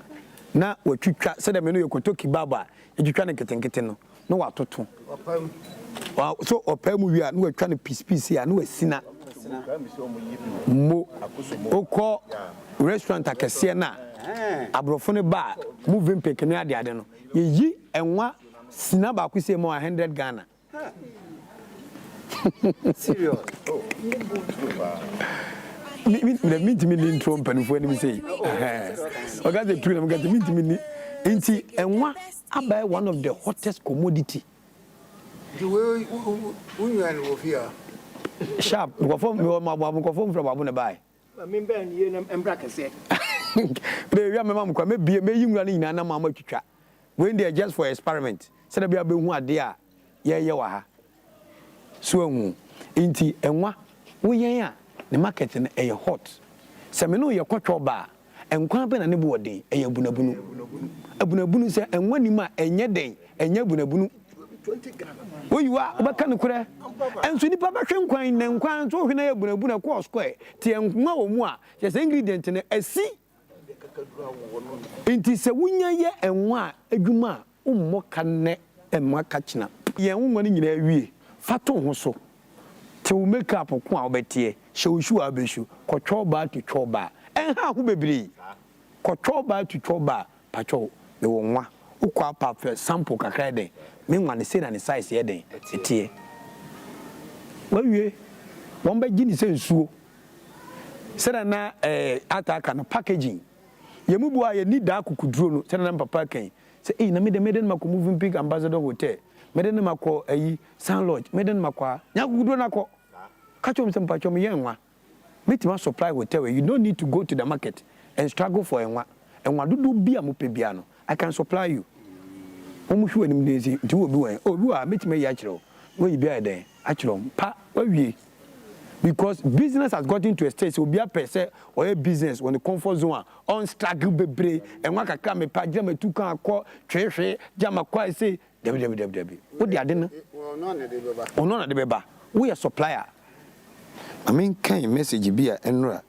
na watwitwa se da me no yekoto kibaba etwitwa ne ketenkete no no watoto so opam wi a no watwa ne piece ya no wasina mo okọ restaurant akese na abrofo ne ba moving pick ne ade no yeyi enwa sina ba kwese mo 100 Ghana serious me intro mpanufo ani say oga the true am get me inti enwa abai one of the hottest commodity Sharp, go from your mom, go from Babu buy. Baby, my mom come be you running in Anamom to chat. When they are just for experiment. Said be one dear. Yeah. So, inti and what we are the market in a hot. Semino your control bar and cramping and nobody a bunabunu. A bunabunu say, and when you ma and your day and your bunabunu. 20 grams. Where you are, but can you and so the papa can coin and quan so when I bunabuna cross square. Tiang no more, just ingredient in a sea. Inti se wunya ye and one a juma, mokane and makachina. Young woman in a wee, faton so. To make up a quail betie, show you a bishu, control bar to choba. And how who be control bar to choba, patrol, the one who quap up sample cacade. Meanwhile, the sit and the size here, then, it's here. Well, you one by Ginny says so. Said na attack and packaging. Yamubua, you need dark could draw, tell them papa came. Say, in the maiden Mako moving pig ambassador hotel. Maiden Mako, a San Lodge, Maiden Makwa, Yagudanako. Catch him some patch on young one. Meet my supply hotel. You don't need to go to the market and struggle for a one. And what do be a mupiano? I can supply you. Almost when him daisy to be oh, you are meet me yachro. Where you be there? Actually, pa, where we because business has gotten to a stage will be a per se or a business when the comfort zone on struggle be and one can come a pajama two can call treasure jama quite say www. What they are dinner? Oh, none of the beba. We are supplier. I mean, kind message be a enra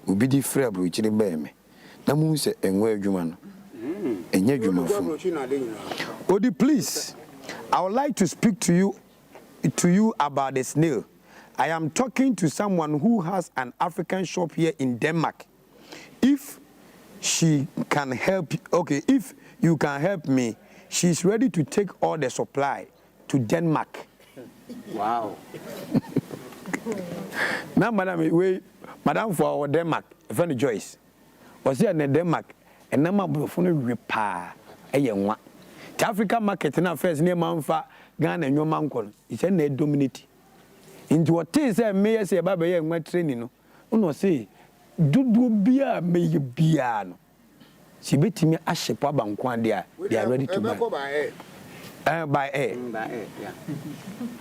will be the free which they bear me. Namu say and where you man. And yet you Odi, please, I would like to speak to you about the snail. I am talking to someone who has an African shop here in Denmark. If she can help, okay, if you can help me, she's ready to take all the supply to Denmark. Wow. Now, madam for Denmark, friend Joyce, was here in Denmark, and now my phone repair a young one. The African market now first near Manfa, Ghana and your uncle. It's a net dominate. Into what is a mayor say about a young training. No, say, do beer, may you be an. She bet me a ship up and quandia. They are ready to buy. By air. Yeah.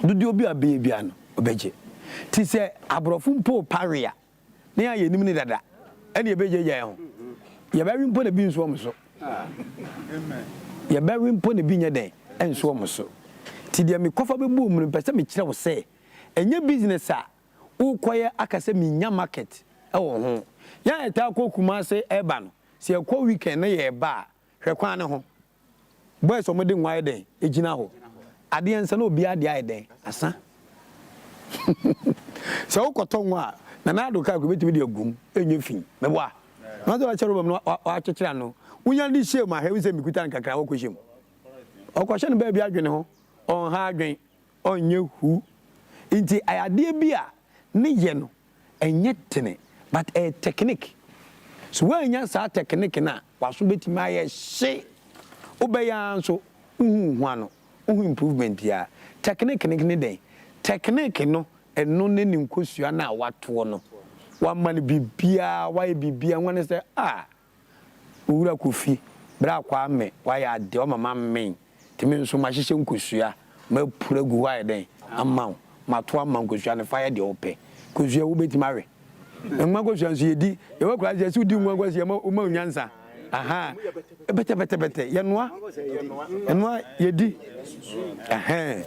Do you be a baby? Obeje. Tis a abrofumpo paria. Near you, Nimida. And you be your you're very important being swum so. You're very important being a day and swum so. Tidia me cover boom and person was say. And your business, sir, who quiet academy in market. Oh, yeah, tell Kumase Eban. See a co weekend a bar. Requana home. Boys or wedding wide day, a ginaho. I didn't say no be a day, asa. So, Cotonwa, Nanado calculate video goom, and you think, Mewa. Not a cherubim, watch a channel. We only share my heavy semi-cutan cacao cushion. Or question baby arguing on hard drink on you who. Inti I idea beer, Nigeno, and yet tenny, but a technique. So when you say technique na, was to be my say, obey so, one, improvement here. Technique in day. Technique no, and no name cause you are now what one. One money be beer, why be beer, one is there, Ura Kufi, Bra Kwame, why I do my mamma main, to me so much kusia, me put a good day, amount. My 12 months and fire the open. Because you will be married. And my question is, you work like this, you do what was your answer. Aha, better. Yanwa, and what you did. Aha,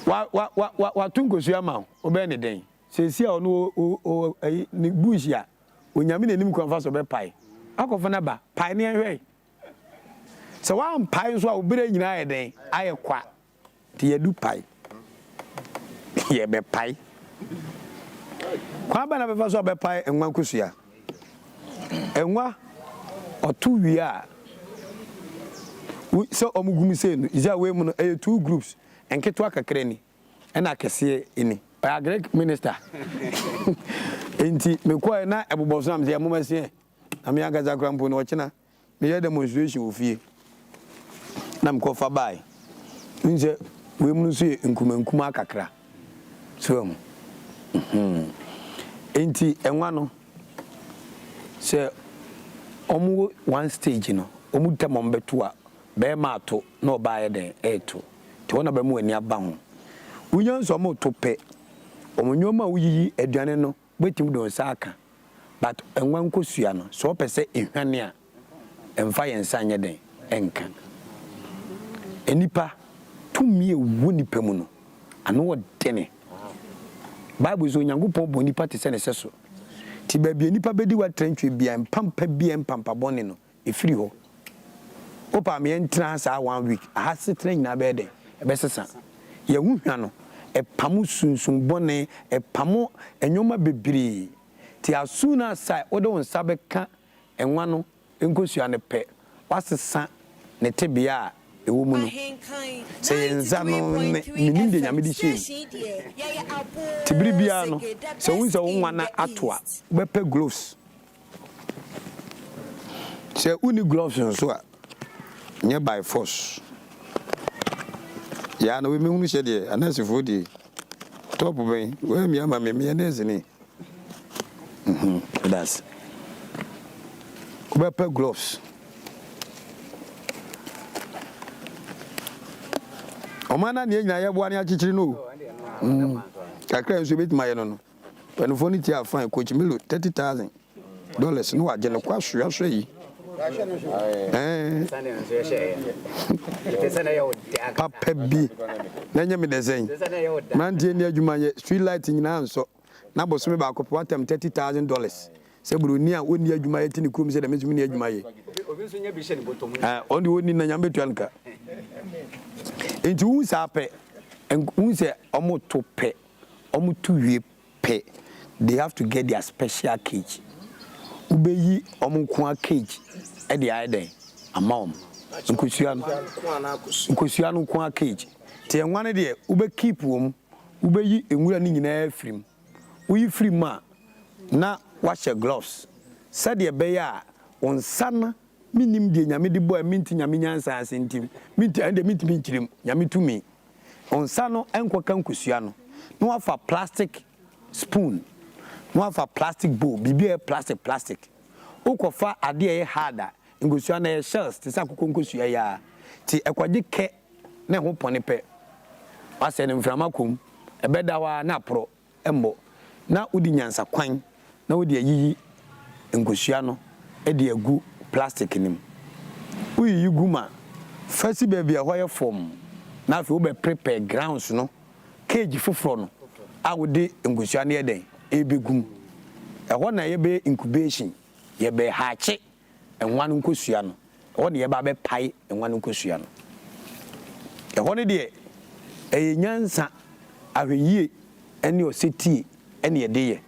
what Tungus Yama, obey day. Says here or a bushia when you mean a new converse of a pie. I go for number, pioneer way. So I'm pies while bringing in a day. I acquire the do pie. Ye be pie. Kwaba na be so be pie enwa kusua. Enwa otu wi a. So omugumi say no, is we mu no two groups enketo akakra ni. E na kese ini. By Greek minister. Enti me ko na eboboso am say amoma say. Am ya gaza krampo no ochina. Me ye demonstration ofie. Na me ko fa bai. Nje we mu so nkuma akakra so enti enwa no se omu one stage no omu tamom beto a be ma ato na obaye den eto te wona ba mu ani aba ho unyan so mo to pe omunyoma uyiyi aduane no betim do nsa aka but enwa nkosua no so pese ehwane a emfa yensa anye den enka enipa tumi ewu nipa mu no ano wodene bible zo nyankopon bo nipa te se ne seso ti ba bia nipa bedi wa trentwe bia mpampa bia mpampa bone no efiri ho opa me entra sa 1 week aha se tren na be de ebesesa ye hwehwa no epamu sunsun bone epamu enyoma bebiri ti asuna sai odo nsa beka enwa no enkosua ne pe wasesa ne tebia ewo mu no se nza no minim de nyame di shey tibiri bia no se wunza wonwa na atoa bepe gloves se uni gloves so a nye by force ya na we me hunu hye de anasifo de top ben we mi ama me anese ni that's bepe gloves omana ne nyina yeboa ne achichiri no kakra nso betima ye no penfo ni ti afan coach Milo $30,000 no waje ne kwa hwe yi papa bi na nyame design man die ne adwuma ye street light nyina nso na boso me ba ko patem $30,000 se buroni a woni adwuma ye tini krom se da mesumi ni adwuma ye obi nso nya bi hye ne botom ondi woni na nyame betuanka enti wu sa pe wu se omo to pe omo to wie pe they have to get their special cage ubeyi omo kwa cage e dey aiden amom nkosua no kwa cage te enwane de ube keep wom ubeyi enwura ni nyina afrim uyi frim a na wash gloves said ye be ya on sana minim de nyame de boy minti nyame nyansa asentim minti ande minti minchirim nyame tumi on sano enkoka nkosua no no wafa plastic spoon no wafa plastic bowl bibia plastic ukofa ade e harder nkosua na shells te sa kokon nkosua ya ti ekwaje ke na ho pone pe wase ne mframa kom ebeda wa na pro embo na udi nyansa kwan na udi ayiyi nkosua no e de agu plastic nim uyi guma fasi baby a hoye form na afi wo be prepare grounds no cage foforo no a wo de nkosua na eden e begum e ho na ye be incubation ye be hache enwa no nkosua no e ho na ye ba be pai enwa no nkosua no e ho ne de e nyansa ahweyie ene oseti ene ye de ye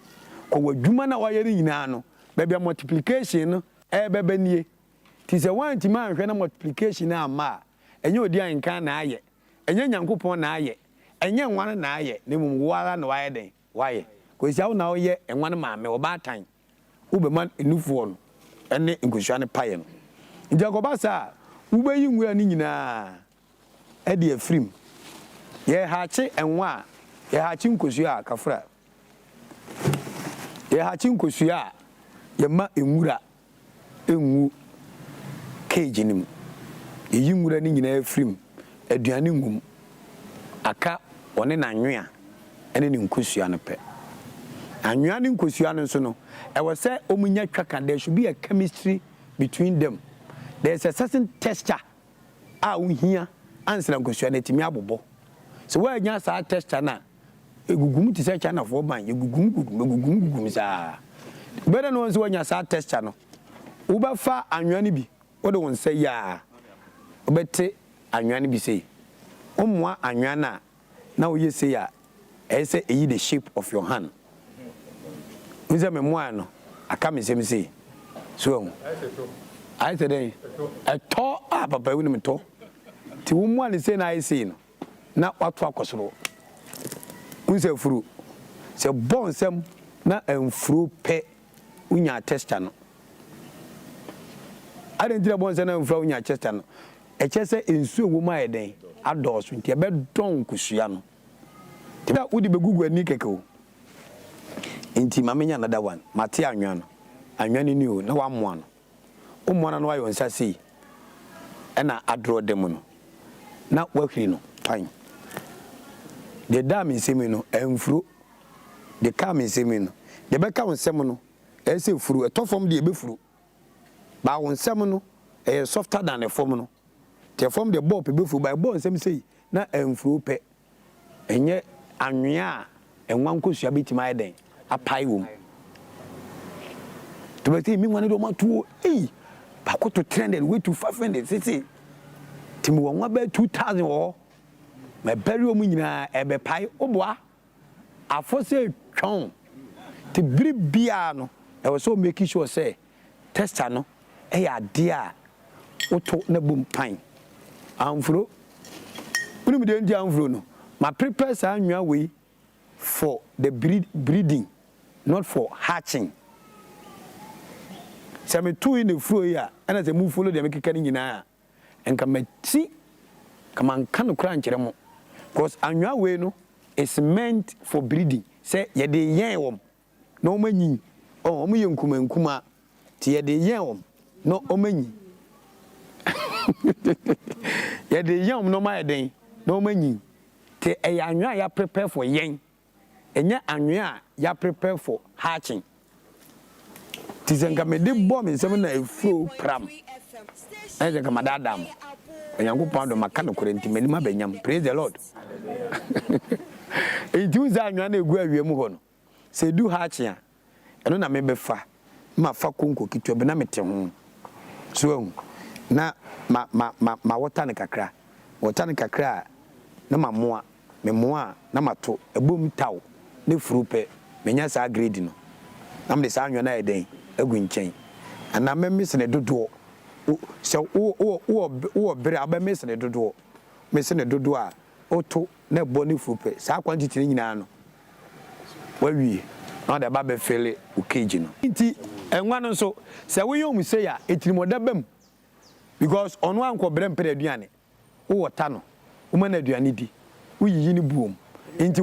ko wadwuma na wa ye nyina no baby multiplication no bebe nie ti se wanti ma hwe na multiplication na ama enye Odi-Ahenkan na aye enye nyankopon na aye enye nwan na aye ne mum wala na waye den waye ko sia wo na oye enwan ma me oba tan ube man enufuo no ene nkosua ne paye no njagoba sa ube yi nwura ni nyina e de afrim ye hache enwa ye hache nkosua kafra ye hache nkosua ye ma enwura enwu cage nim eyi nwura ni nyina afrim aduane ngum aka one na anwea ene ni nkosua no pe anwea ni nkosua no so no e was say omunya twaka there should be a chemistry between them there's a certain texture a unhia answer nkosua na timi abobo so wa nya sa texture na egugum ti se chana for ban egugum sa better no so nya sa texture no ubafa anwea ni bi wo de won say ya obete anwea ni bi say omwa anwea na wo ye say ya e say eyi the shape of your hand unze me moa no aka me say so I said a to papa we ni to ti wo moa ni say na I say no na wato akosoro unze furu se bonsem na emfuru pe unya texture no I didn't tell one and from your chest. kyerɛ sɛ nsuo wɔ mu ayɛ den adɔɔso nti ɛbɛdɔn kusua no tibia wodi begugu ani keke o nti ma menya another one mate anwa no anwa ni o na wamoa no omoa no ayɔ nsa sei ɛna adoro dem no na wahwiri no pan de dam nsemi no emfuro de kam nsemi no de bɛka wonsɛm no ɛsɛ furu ɛtɔfom de ɛbɛfuru ba wonsɛm no ɛyɛ softer than the form no the form the ball ɛbɛfuru ba ball nsɛm sei na emfuro pɛ ɛnyɛ anwea a ɛnwa nkosua bitima ayɛ den apai wom to be say me wane do ma to ba ko to 300 way to 500 say timi won ba 2000 wo me bury o mu nyina e be pai oboa afo say twon te biri bia no e was so make sure say tester no e ya de a oto na bum pan amfuro unu mi de ndi amfuro no ma prepare sa anwa we for the breeding not for hatching. Se me two in the fro ya ana se mu follow dem keka ni nyina enka mati kama nka no kra nkyere mo because anwa we no is meant for breeding say ye de yen wom no manyi o mo ye nkuma ti ye de yen wom no o manyi ye de yen wom no ma ye den no manyi ti e ya anwa ya prepare for yen enya anwa ya prepare for hatching. Tizenga me de bomb nsem na efro pram. Eze kama dadam. Onyankopon do maka no korenti mani ma benyam. Praise the Lord. Eju za anwa na egu awiem ho no. Se du hatching a eno na me befa. Ma fa konko kitwa be na mete ho. So na ma water ne kakra. Water ne kakra na mamoa. Me moa na mato ebom taw. Ne frupe menya sa grade no am de sa anwa na eden agu nchen ana memese ne dodo se wo bere abemese ne dodo mese ne dodo a oto na bo ne frupe sa quantity ni nyina no wawie na de ba be fele o cage no nti enwa no so se wo yom se ya etirimoda bam because ono anko bere mpere aduane wo wota no wo ma na aduane di wo yiyi ni buom nti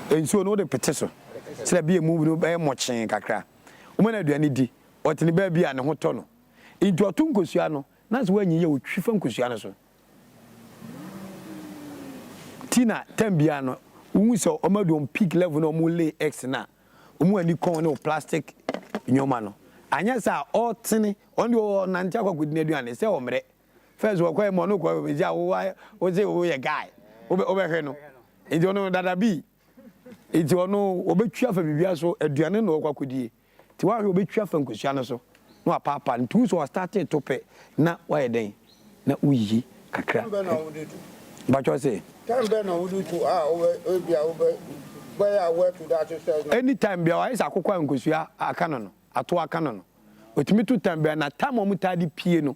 enso no de peteso sira bia mu no be mochen kakra o ma na aduane di otene ba bia ne ho to no nti otu nkosua no na so wanyi ye o twifa nkosua no so tina tambia no wu so o ma do peak level no mo lay x na o mu ani kon ne plastic nyoma no anya sa o tene on do nante akwagodina aduane se o mre first wo kwa mo no kwa be ja wo je wo ye guy o be hwe no enti ono dada bi enti ono obetwa fa bibia so aduane no kwakodie ti wa hwe obetwa fa nkosua no so no apapa ntu so started to pe na wa yeden na uyi kakra ba cho say time na we do to obia where where to that say anytime bia wa isa akokwa nkosua akano no ato akano no otimi to time bia na time omutadi pie no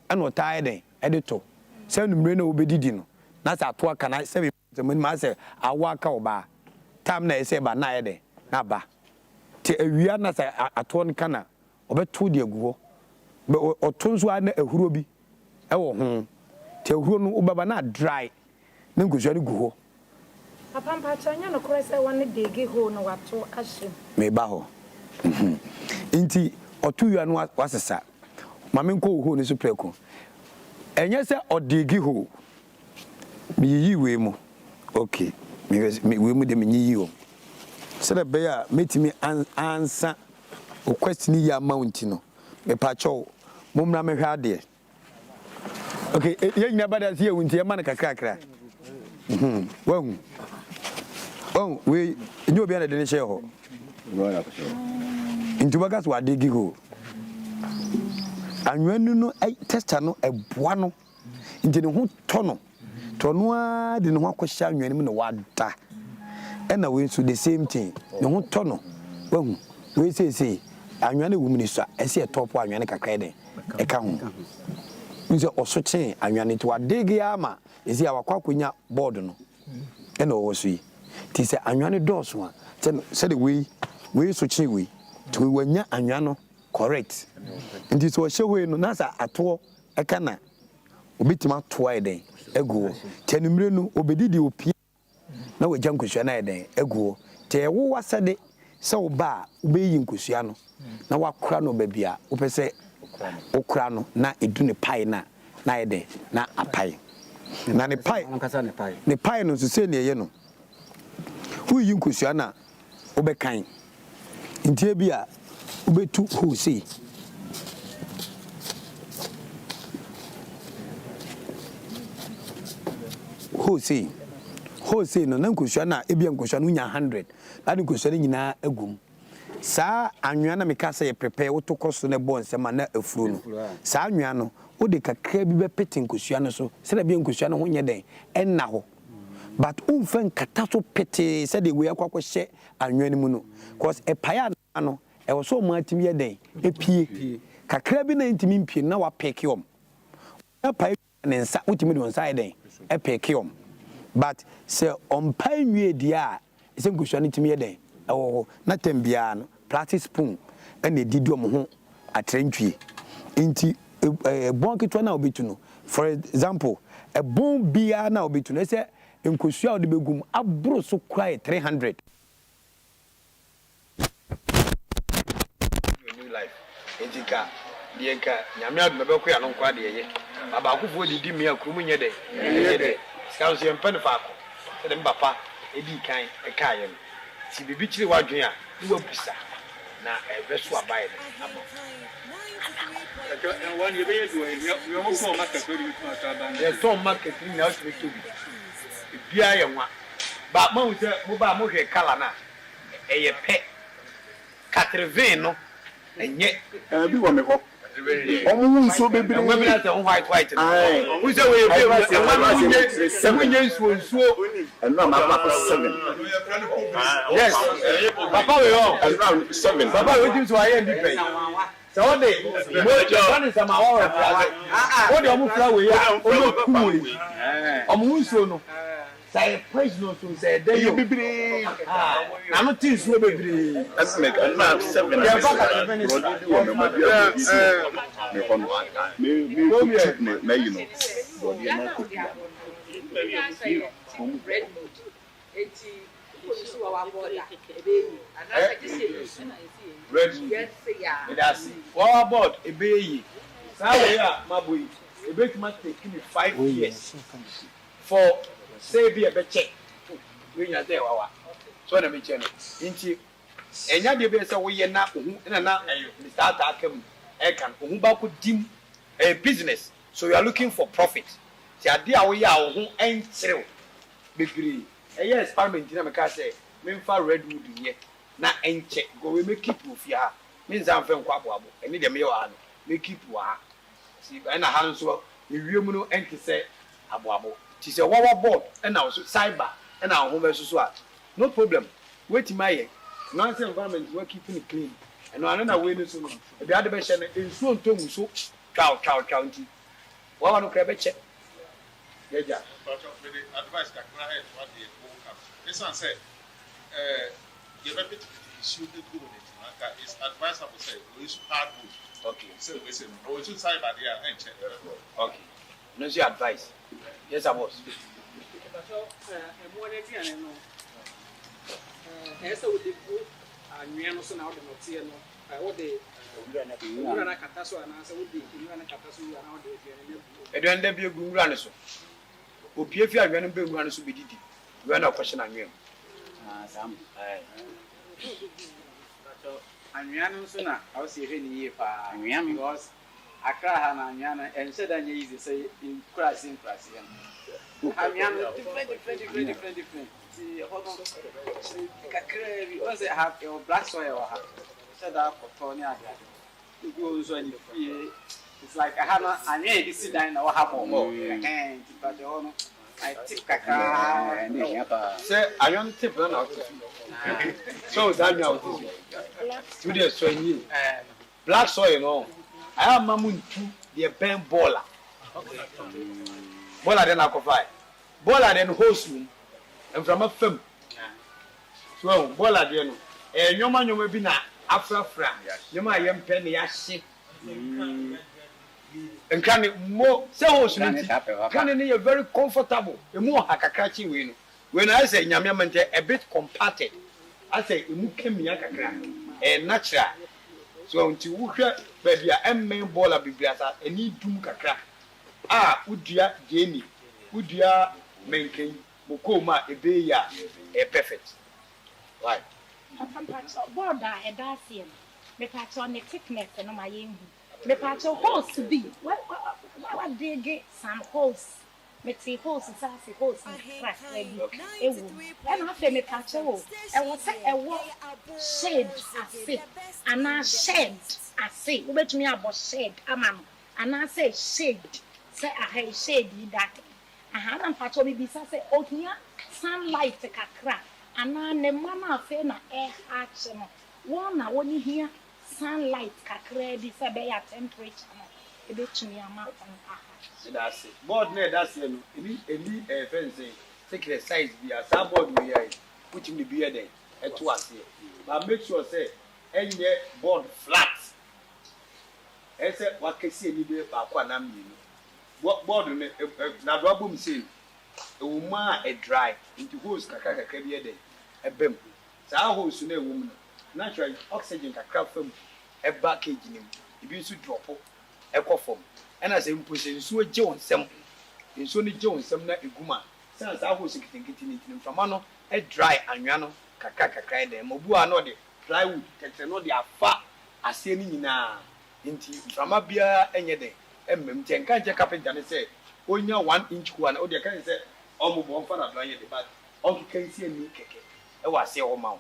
e no ta yeden e de to se numre na obedidi no na sa ato akana se mani ma se awaka oba tam na ese ba na yede na ba te awia na sa ato no kana obeto de aguho be otonso a na ehuro bi e wo ho te ehuro no obaba na dry na nkosua ni guho papa mpachanya no kore se wan dege ho no wato ahye me ba ho nti otu wia no wasesa mame nko ho ni so preko enye se odege ho mi yi we mu okay me we mu de me yi o se le be ya metimi ansa o question ya amount no me pa cho momna me hwa de okay ye nyina bada se ye wunti e man kakra wahu we nyo bia na de ne she ho nti bagas wa de gigo anwanu no tester no eboa no nti ne ho tono a de ne ho akohya anwanu no wada na we so the same thing ne ho tono wahu we say anwanu wu mini so ese top anwanu kakra de e ka ho nse osoche anwanu to adege ama esi awakwakonya board no na wo so yi ti se anwanu doso a se the we so chi we to wanya anwanu correct nti so hye we no na sa ato e kana obitima toa eden egu tenumre no obedidi opie na wagya nkosua na eden egu te wo wasade se wo ba obeyi nkosua no na wakora no babia wo pese okura no na edune pai na eden na apai na ne pai no so se ne ye no wo yi nkosua na obekan ntie bia obetu ho sei Hose no na nkosua na ebia nkosua no nya 100 na nkosua no nyina agum saa anwea na meka sɛ ye prepare wotokoso ne bon sɛ ma na afuro no saa anwea no wo de kakra bi be pete nkosua no so sɛ da bia nkosua no ho nyɛ den ɛnna ho but umfa nkata so pete sɛ de we akwa hye anwea no mu no cause epaya no ɛwɔ so mo atimi yɛ den epie kakra bi na ntimi mpie na wa peke om na pai ne nsa utimi do nsa yɛ den epeke om but se on pai nwie dia se nkosua no timi yɛ den ɛwɔ na tambia no plastic spoon and a didi ho atrentwie nti bon ketwa na obetu no for example a bon bia na obetu no say nkosua ode begum abro so kwai 300 new life ejika dienka nyame adu be kwa no kwa de ye baba akufo didi me akuru munye de ye ska so yempa ne faako se de mbapa edi kan e kaaye no ti bibi kire wadwen a wo busa na ebeso abaye amo one you be do you almost so market we do to ban the store market ni na to to bia ye nwa ba ma hu se mo ba mo hwe kala na eye pe 80 no enye bi wo me ho omu nso bebre we be that on white we say we be we nye nsuo and no ma 7 yes papa we on around 7 papa we do so aye ndi pay so what dey one is my our what dey omu fly we ya omu kumuli omu nsuo no say praise no so say dey yo bebre na no tin nsuo bebre that's make and now 7 me you know body na ko red mood eti ikusu wa border ebeyi anasa kisi red yes yeah that's our board ebeyi say we ya maboyi ebeti ma take me 5 years for say be a be check we nya there wawa so na me check no nti enya de be say we ye na ohu na start akam e kan ohu ba ko dim business so you are looking for profit ti ade a we ya ohu enchrew bebre eye experiment na me ka say me fa redwood here na enche go we make keep ofia ha me nzam fe nkwa aboabo eni de me yo ha no me keep wa si na ha nso ewiem no enke say aboabo ti say wawa board and now cyber and now home so no problem wait my no say environment we keeping it clean and no another way no so no e be ade be hye no ensuo ntomu so twa nti wawa no kra be che yeja but the advice that can help what the come this one say you better issue the good it's advisable say we use hardwood okay so we say no we should cyber there and check okay no see advice yes I was so more than no esa wo de ku anwea no so na wo de no tie no wo de wura na kata so ana se wo de wura na kata so wura na wo de eduan da bi egu wura ne so opie fi anwea no be wura ne so bedidi wura na kwhye na anwea sam so anwea no so na awo se hwe ni ye pa anwea because akra ha na anwea na ense da nye easy say in class anwea no different see hold on kakra bi once have your black soil ha said that for ni ade you go so any fie it's like I have anwea bi sit down na wa ha mo but the one I tip kakra say ayon tip na so that me out to the so ni black soil no I am mamuntu the ben baller baller den akofai baller den host room and from a film so baller den no nyoma bi na afrafra nyoma yem pe ne ya hye nkane mo se ho so nti kane ne very comfortable emu ha kakra chi we no when I say nyame amante a bit compacted I say emu kemia kakra natural so nti wo hwɛ ba bia emmen bola bibliasa eni dum kakra udua jeni udua menken mokoma ebe ya perfect right border e dasie me patch on the thickness no my yin me patch holes to be what dig some holes me see holes crack ready ewu and after me patch e was say e wo shade ase ana shade ase we betumi abo shade amam ana say shade say a shade that na patch me bi say ohia sunlight kakra ana ne mama afi na hatch no one na woni hia sunlight kakra bi say be ya temperature no e betumi ama on that's it board na that's it no any fence take size bi as board we here which me be there to ase but make sure say enye board flat ese wakesi ni be ba kwa na mmienu board na do abom say ewuma e dry into hose kakaka bi there ebem saa hose na ewum no naturally oxygen kakra fam e package nim ibi nso drop ekofom ena se mpose nso je wonsem nso ni je wonsem na eguma saa hose kitinkiti ni mfama no e dry anwa no kakaka there mobu a no de plywood tete no de afa ase ni nyina nti mfama bia enye de emmem tenka je carpenter ne se onya 1 inch kwa na o de kan se omubo mfa na do anye de but on kan si ani keke e wa se ho ma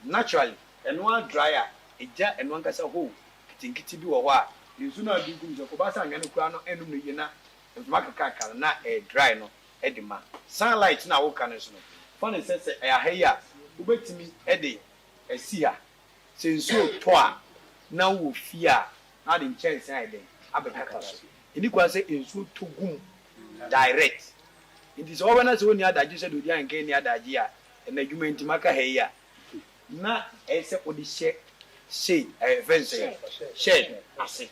naturally enwa dryer eja enwa nkasa ho kitinkiti bi wo ho a nsu na bi gum je ko ba sa anwa ne kwa no enum no yina mfama kakaka na e dry no e de ma sunlight na wo kan so no fun se se e ahia ubetimi e de esia se nsu to a na wo fia na de chance ai de abekaka so ini kwa se nsu to gum direct it is over na so ni adaji se do dia nke ni adaji a na adwuma ntimaka heya na ese odi she fence shed ase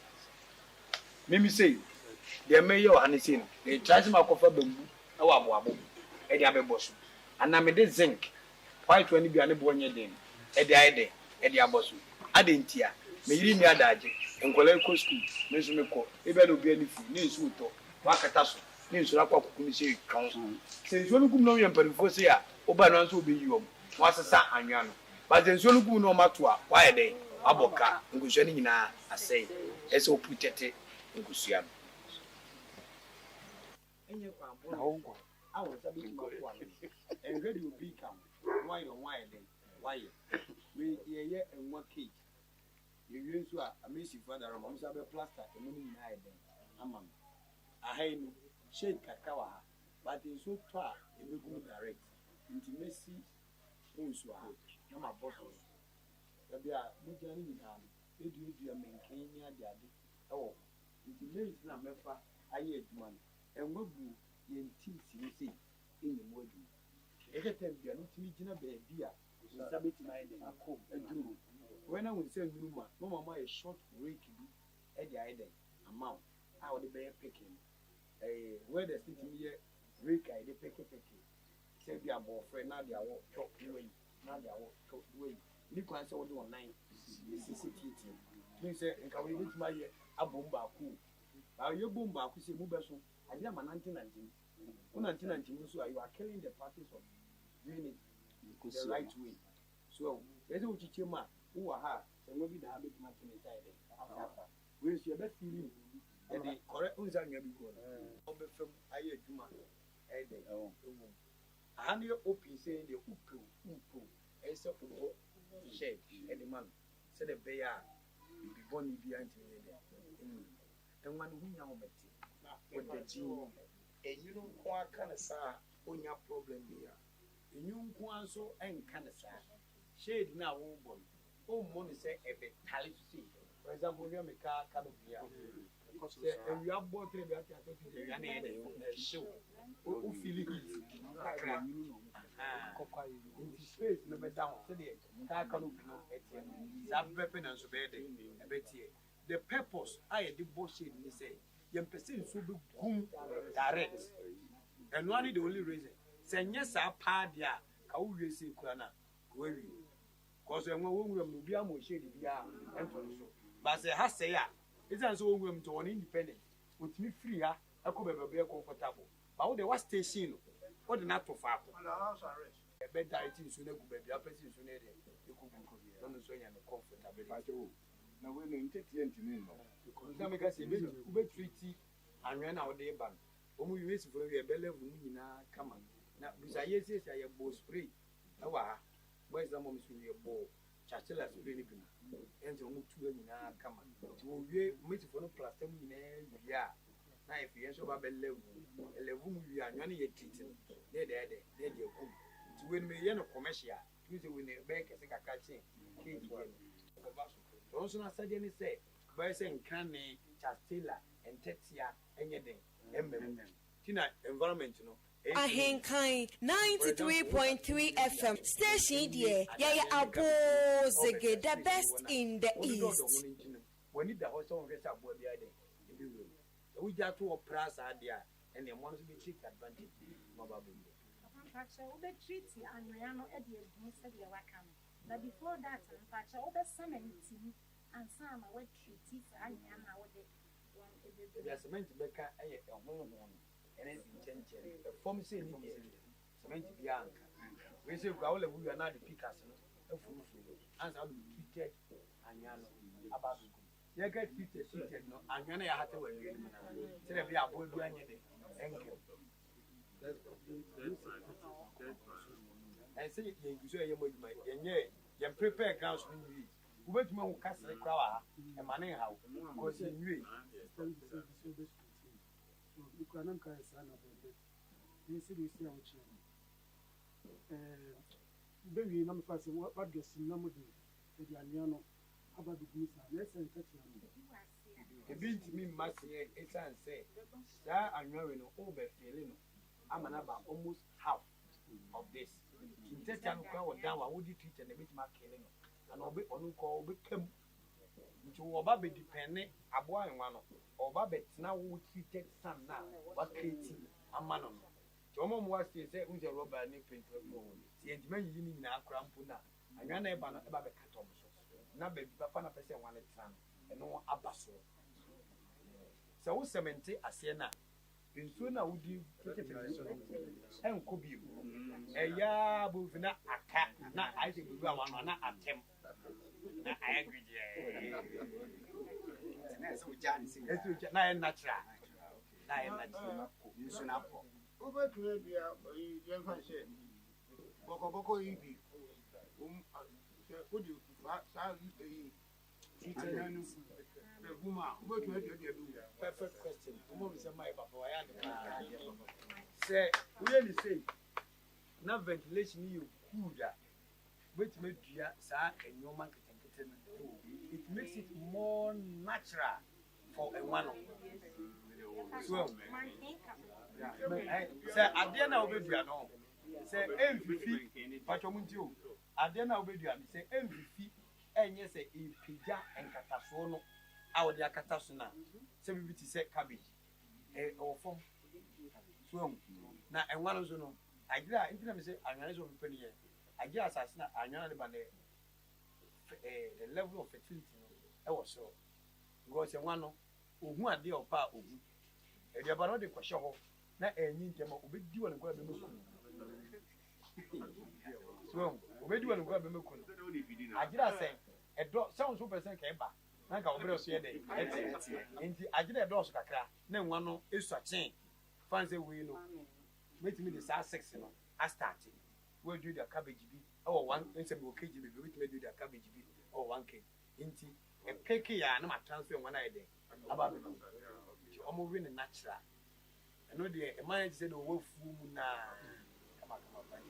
mimi say the mayor anese no they try to makofa bambu e wa aboabo e de abeboso ana me de zinc white one bi ane bo nye den e de aide e de aboso adentia me yiri mi adaji enkola ko school me so me ko e be no bi ani fu ni nsu to wakata so ni nsu akwa kokumi se kan se nsu no gum no yem parifo se a oba no nso obi yiwom wasesa anwa no ba se nsu no gum no mato a wa yede aboka ngusua ni nyina asai ese oputete ngusua no enye kwa na honko awo sabi ko kwa en ready obi kam why yede why we ye enwa cage ye nsu a amesi father ram sabe plaster emu ni nyina yede amam ahainu shade kakawa ha but nsu to a ebegu direct nti mesi nsu a na ma boss bia mujani ni na edu amenken ni ade ewo nti late na mefa aye aduma no enwagu ye ntim si enye mo adu eketem bia no timi gina ba bia nsa beti na ide akom aduru when I will say numa no mama a short rake bi e dey ide amount how the be picking where the city here rake I dey pick say bia bo friend na dia wo chop way na dia wo chop way ni kwan say wo do online CCTV mean say nka we bit ma ye abomba ku ba ye bomba ku say mu beso ade ama 1919 1919 so you are killing the practice of doing it the right way so there's what you ma who ha say no be da bit ma tin inside after we so be feeling and the correct unza nwa bi go no be fam aye aduma e dey and you open say the upu ese upo shed any man say the bear be born be anti and man who nya obeti with the gene and you know kwa kana sa onya problem here and you kwa so en kana sa shade na wo bon o mo ni say e be tali see for example we make car canopy and you have bought three be ati ati ya na e show o feel it in the space never down so the car canopy no that weapon and so be the purpose I the bullshit ni say yɛn pɛsɛ nsuo bɛ gum direct ɛno ani the only reason sɛ nyɛ saa paa deɛ a ka wo wie sɛ kura na wɔawie kɔsɔ ɛnwa wɔn nwura mu obi ama ɔhyɛ de biara ɛntɔ no so baasa ha sɛɛ a ɛsiane sɛ wɔn nwura mu nti wɔn independent wɔtumi firi ha ɛkɔ bɛbɛ bɛyɛ comfortable ba wo de wa station no wo de na to faako ɛbɛ direct nsuo na gu baabi apɛsɛ nsuo na yɛ de ɛkɔ gu ɔno nso nya no comfortable na we no ntetie ntini no na me ka se be treat anwe na wo de ba no omu US for we be level mu nyina kama na bisa yesi esi aye bo spray na wa boys na mom so we bo chachela spray ni bina enze omu tu nyina kama ti wo wie meti for no plaster mu nyina wia na if yen so ba be level mu wia anwe na ye treat de akum ti we me ye no commercial tu se we ne be kese kaka chin keji also na said any say by saying canne chastela and tetia anything tina environment you know Ahenkan 93.3 FM station there yeah abozege the best in the east when it the also get up boy there we just to price there and the ones we take advantage we treat and Riano at the said you welcome. But before that, I'm over some and some I went treaty and I would the cement baker a home and anything a form saying cement bianca. We say we are not the pickers, a fool, and I'll be treated and Yano about you get treated, no, and Yana had to wait. Say, we are both doing it. Thank you. I say, you say, you prepare grounds when you wait to know cast the crowd and money how goes in you. You can't carry son of it. This is the baby number first, what gets number the Aniano about the business. Let's touch the beat me must say, it's and say, that I'm wearing over feeling. I'm about almost half of this. In that time, down, I would teach and a bit more killing. And I'll be on call become to Obabe depending a boy and one or Babette now would treat some now, but Katie, a man on. Tomom was to say, who's a robber and print to a phone. See, and many in our crampuna, and your neighbor about a catom. Now, baby, Papa, person one at time, and no abasso. So, cemente a siena. In sooner would you and could be a ya moving a cat, not I think we are one attempt. I agree. Natural. over to Libya, young man said, Boko Ibi, would you perfect question. Say, really say, no ventilation you good. Which makes you and your market it makes it more natural for a one. So, say, I dare now be no. Say, MVP, but you I dare now be say, MVP, and yes, a pija and catasuono. Our dear Catasuna, 70 cabbage, or form. Swim. Now, and one of them, I did say, I'm not so penny. I guess I know about the level of fertility. I was so. Because one who are dear pa, if you are not the question, not any them will be due and grab the swim. We do and grab the milk. I did say, a dog sounds 2% came back. Nanka obere so ye dey enti agide do so kakra na nwa is a chain fancy we no make me the saa 6 no I start we do the cabbage bi or 1 instead of kg bi we do the cabbage bi or 1 kg enti e peke ya na ma transfer one eye dey aba be no omo we natural I know the man say the wo fu mu na come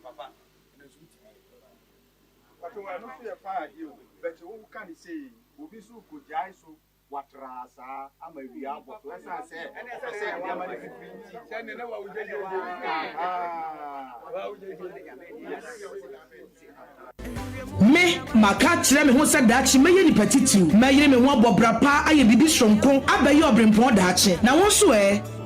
papa no so ti but we are not here far you but who can say Obi so ko jai so watrasa ama wi abo so say ya ma dey fit say na wa uje me maka kyerɛ me ho sɛ daakye mɛyɛ nipa titiw mɛyere me ho abɔbra pa ayɛ bibi soronko abɛyɛ Abrempong daakye na wo nso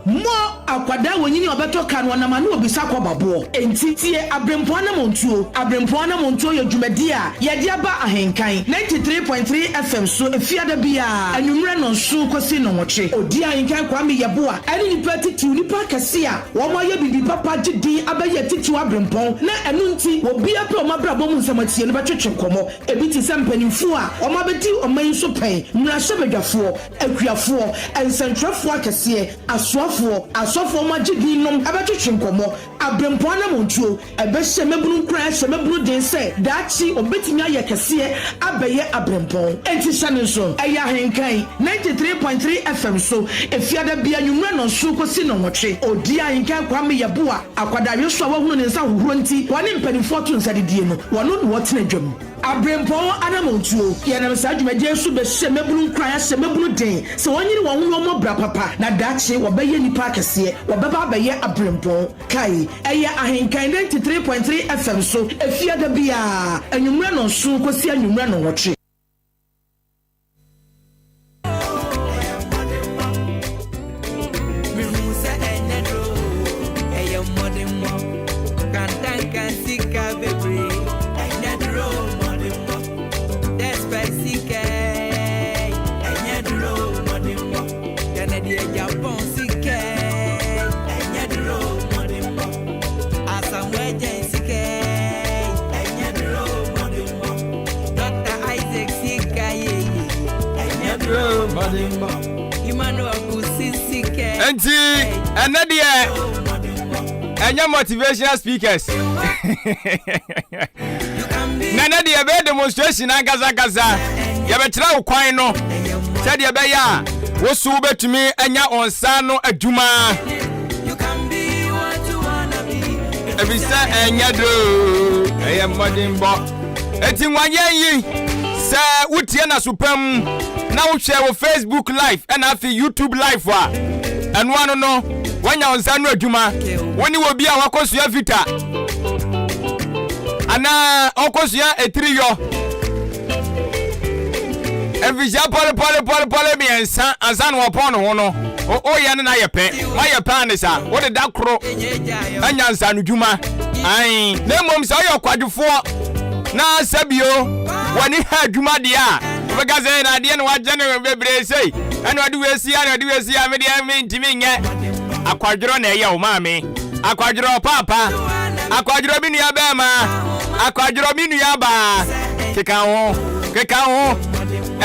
mo akwada wonyini obeto kanu na manu obisa kwa babo enti tie Abrempong na montuo yɛ dwumadi a yɛde aba ahenkan 93.3 FM so efiada bia anwumre no nso kosi no nwoche Odi-Ahenkan Kwame Yeboah ani nipa titiw nipa kase a wo mo yɛ bibi papa gidi abayɛ titiw Abrempong na ɛnu nti obi apɛ o mabrabɔ mu nsamatie no betwetwe komo ebi ti sɛ mpanimfo a o mabedi o man so pɛn mmrahyɛbadwafoɔ akuafoɔ ensentwerɛfoɔ akɛseɛ asofo magidi nom abetwetwe nkomo Abrempong na montuo ebɛhyɛ mebunu nkran hyɛ mebunu den sɛ daachi obetimi ayɛ kɛseɛ abɛyɛ Abrempong enti hyɛ nso ɛyɛ ahenkan 93.3 FM so efiada bia nwumra no nso kosi no nwotwe Odi-Ahenkan Kwame Yeboah akwadare so a wahunu ne nsa hohoro nti wɔne mpanimfo to nsa didie no wɔno ne wɔtena dwam Abrempong anamontuo yɛnam saa dwumadie so bɛhyɛ mebunu nkran hyɛ mebunu den sɛ wɔnyere wɔn ho wɔn bra papa na daachi wɔbɛyɛ nipa akɛseɛ wɔbɛba abɛyɛ Abrempong kai ɛyɛ ahenkan 93.3 FM so efiada bia anwumra no nso kosi anwumra no nwotwe Enti anadie enya motivational speakers nanadie be demonstration agaza ya betra ukwan no said ye be ya wo su betumi enya onsa no adwuma ebisa enya do eye modimbo enti nwanye yi se wutie na supam na wo share wo Facebook live and afi YouTube live wa enu anu no wanya onsa no adwuma woni wo bia wakosua vita ana okosua etiriyo evija pole miensa ansa no opon ho no o ye na yepe ma yepe anisa wo de dakro anya nsa no dwuma ai na mom se oyo kwadwufo na sabio wani ha adwuma de a Magaze na de no wagene bebre sei ene wade wesi a me de ntimi nye akwadworo na eye wo maame akwadworo papa akwadworo bi nua ba ma akwadworo mi nua ba keka ho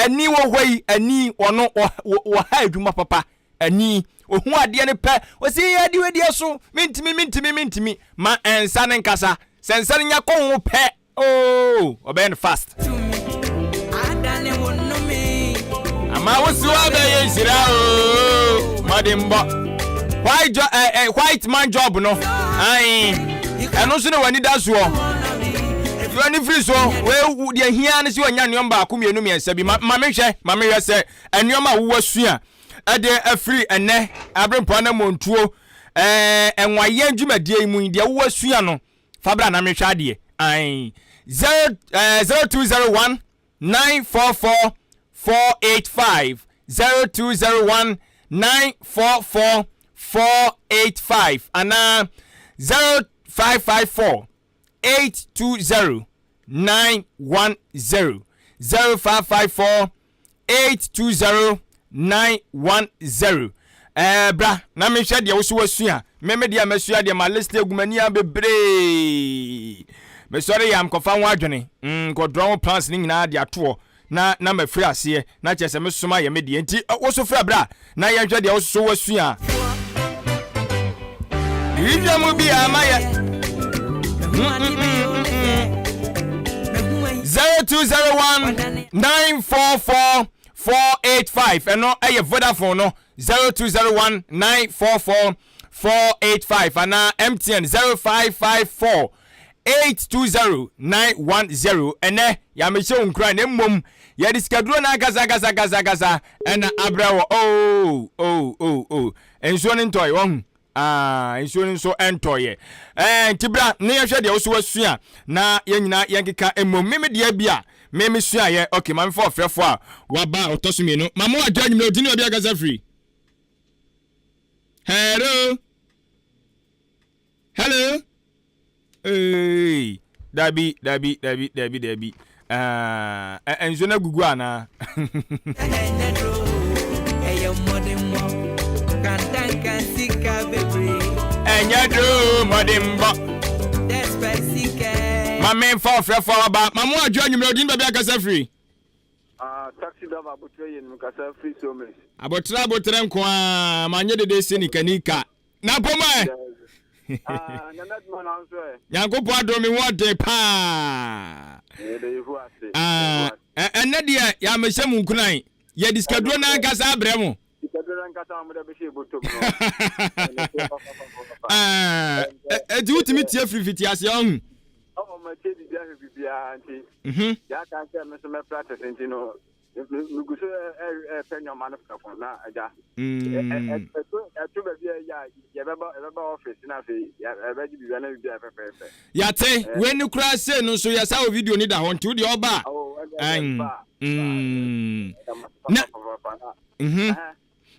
ani wo hoi ani ono wo ha adwuma papa ani ohu ade ne pe osi ade wedi so mintimi ma ensa ne nkasa sensare nya ko ho pe oben fast ama wosuwa be yesira madimbo white man job no ai eno so ne wani da so wani free so we de hia ne si wanya nuom ba ko mienu miensa bi ma mehwe se enuom a wo wasua ade afri ene Abrempong na montuo enwaye adwumadie mu de wo wasua no fabra na mehwe ade ai 0201 944 485 0201 944 485 and 0554 820 910 0554 820 910 bra na me hwe de wo so wasua me de amasua de ma list egumani abebre me sori yam kofa ho adwene ko drone plans ni nyina de ato na me free ase na chese me soma ye me de enti wo so free bra na ye hwe de wo so wasua Ija mu bi amaya 0201 944 485 eno eye Vodafone no 0201 944 485 ana MTN 0554 820 910 ene ya meche unkra na mmom ya diskaduro na gaza ena abrawo enso ni ntoy won insurance entoye tibra ne yehwe de wo so wasua na ye nyina yenkeka emmom meme de bia me sua ye okay ma me for frefo a wa ba otoso me no mama wa join me odini obi agasa free hello hey dabi enzo na gugu ana enyado modimbo mama for frefo ba mama wa join me odini obi agasa free taxi driver abotre yen mukasa free so much abotre nko a manye de senikanika na poma nanad man answer yankopo adomi wode pa enne de ya mehye nkunan ye diskaduro na nkasa abremo diskaduro nkasa amode be sheboto edi utimi tie frifiti ase ohun ma tedi dia bibia anti ya kan se me so me practice anti no nuguso penyo man for na aja to be ya beba office na fe ya be bibia na bibia pepe ya te we ni kura se no so ya sa video ni da hon ti de oba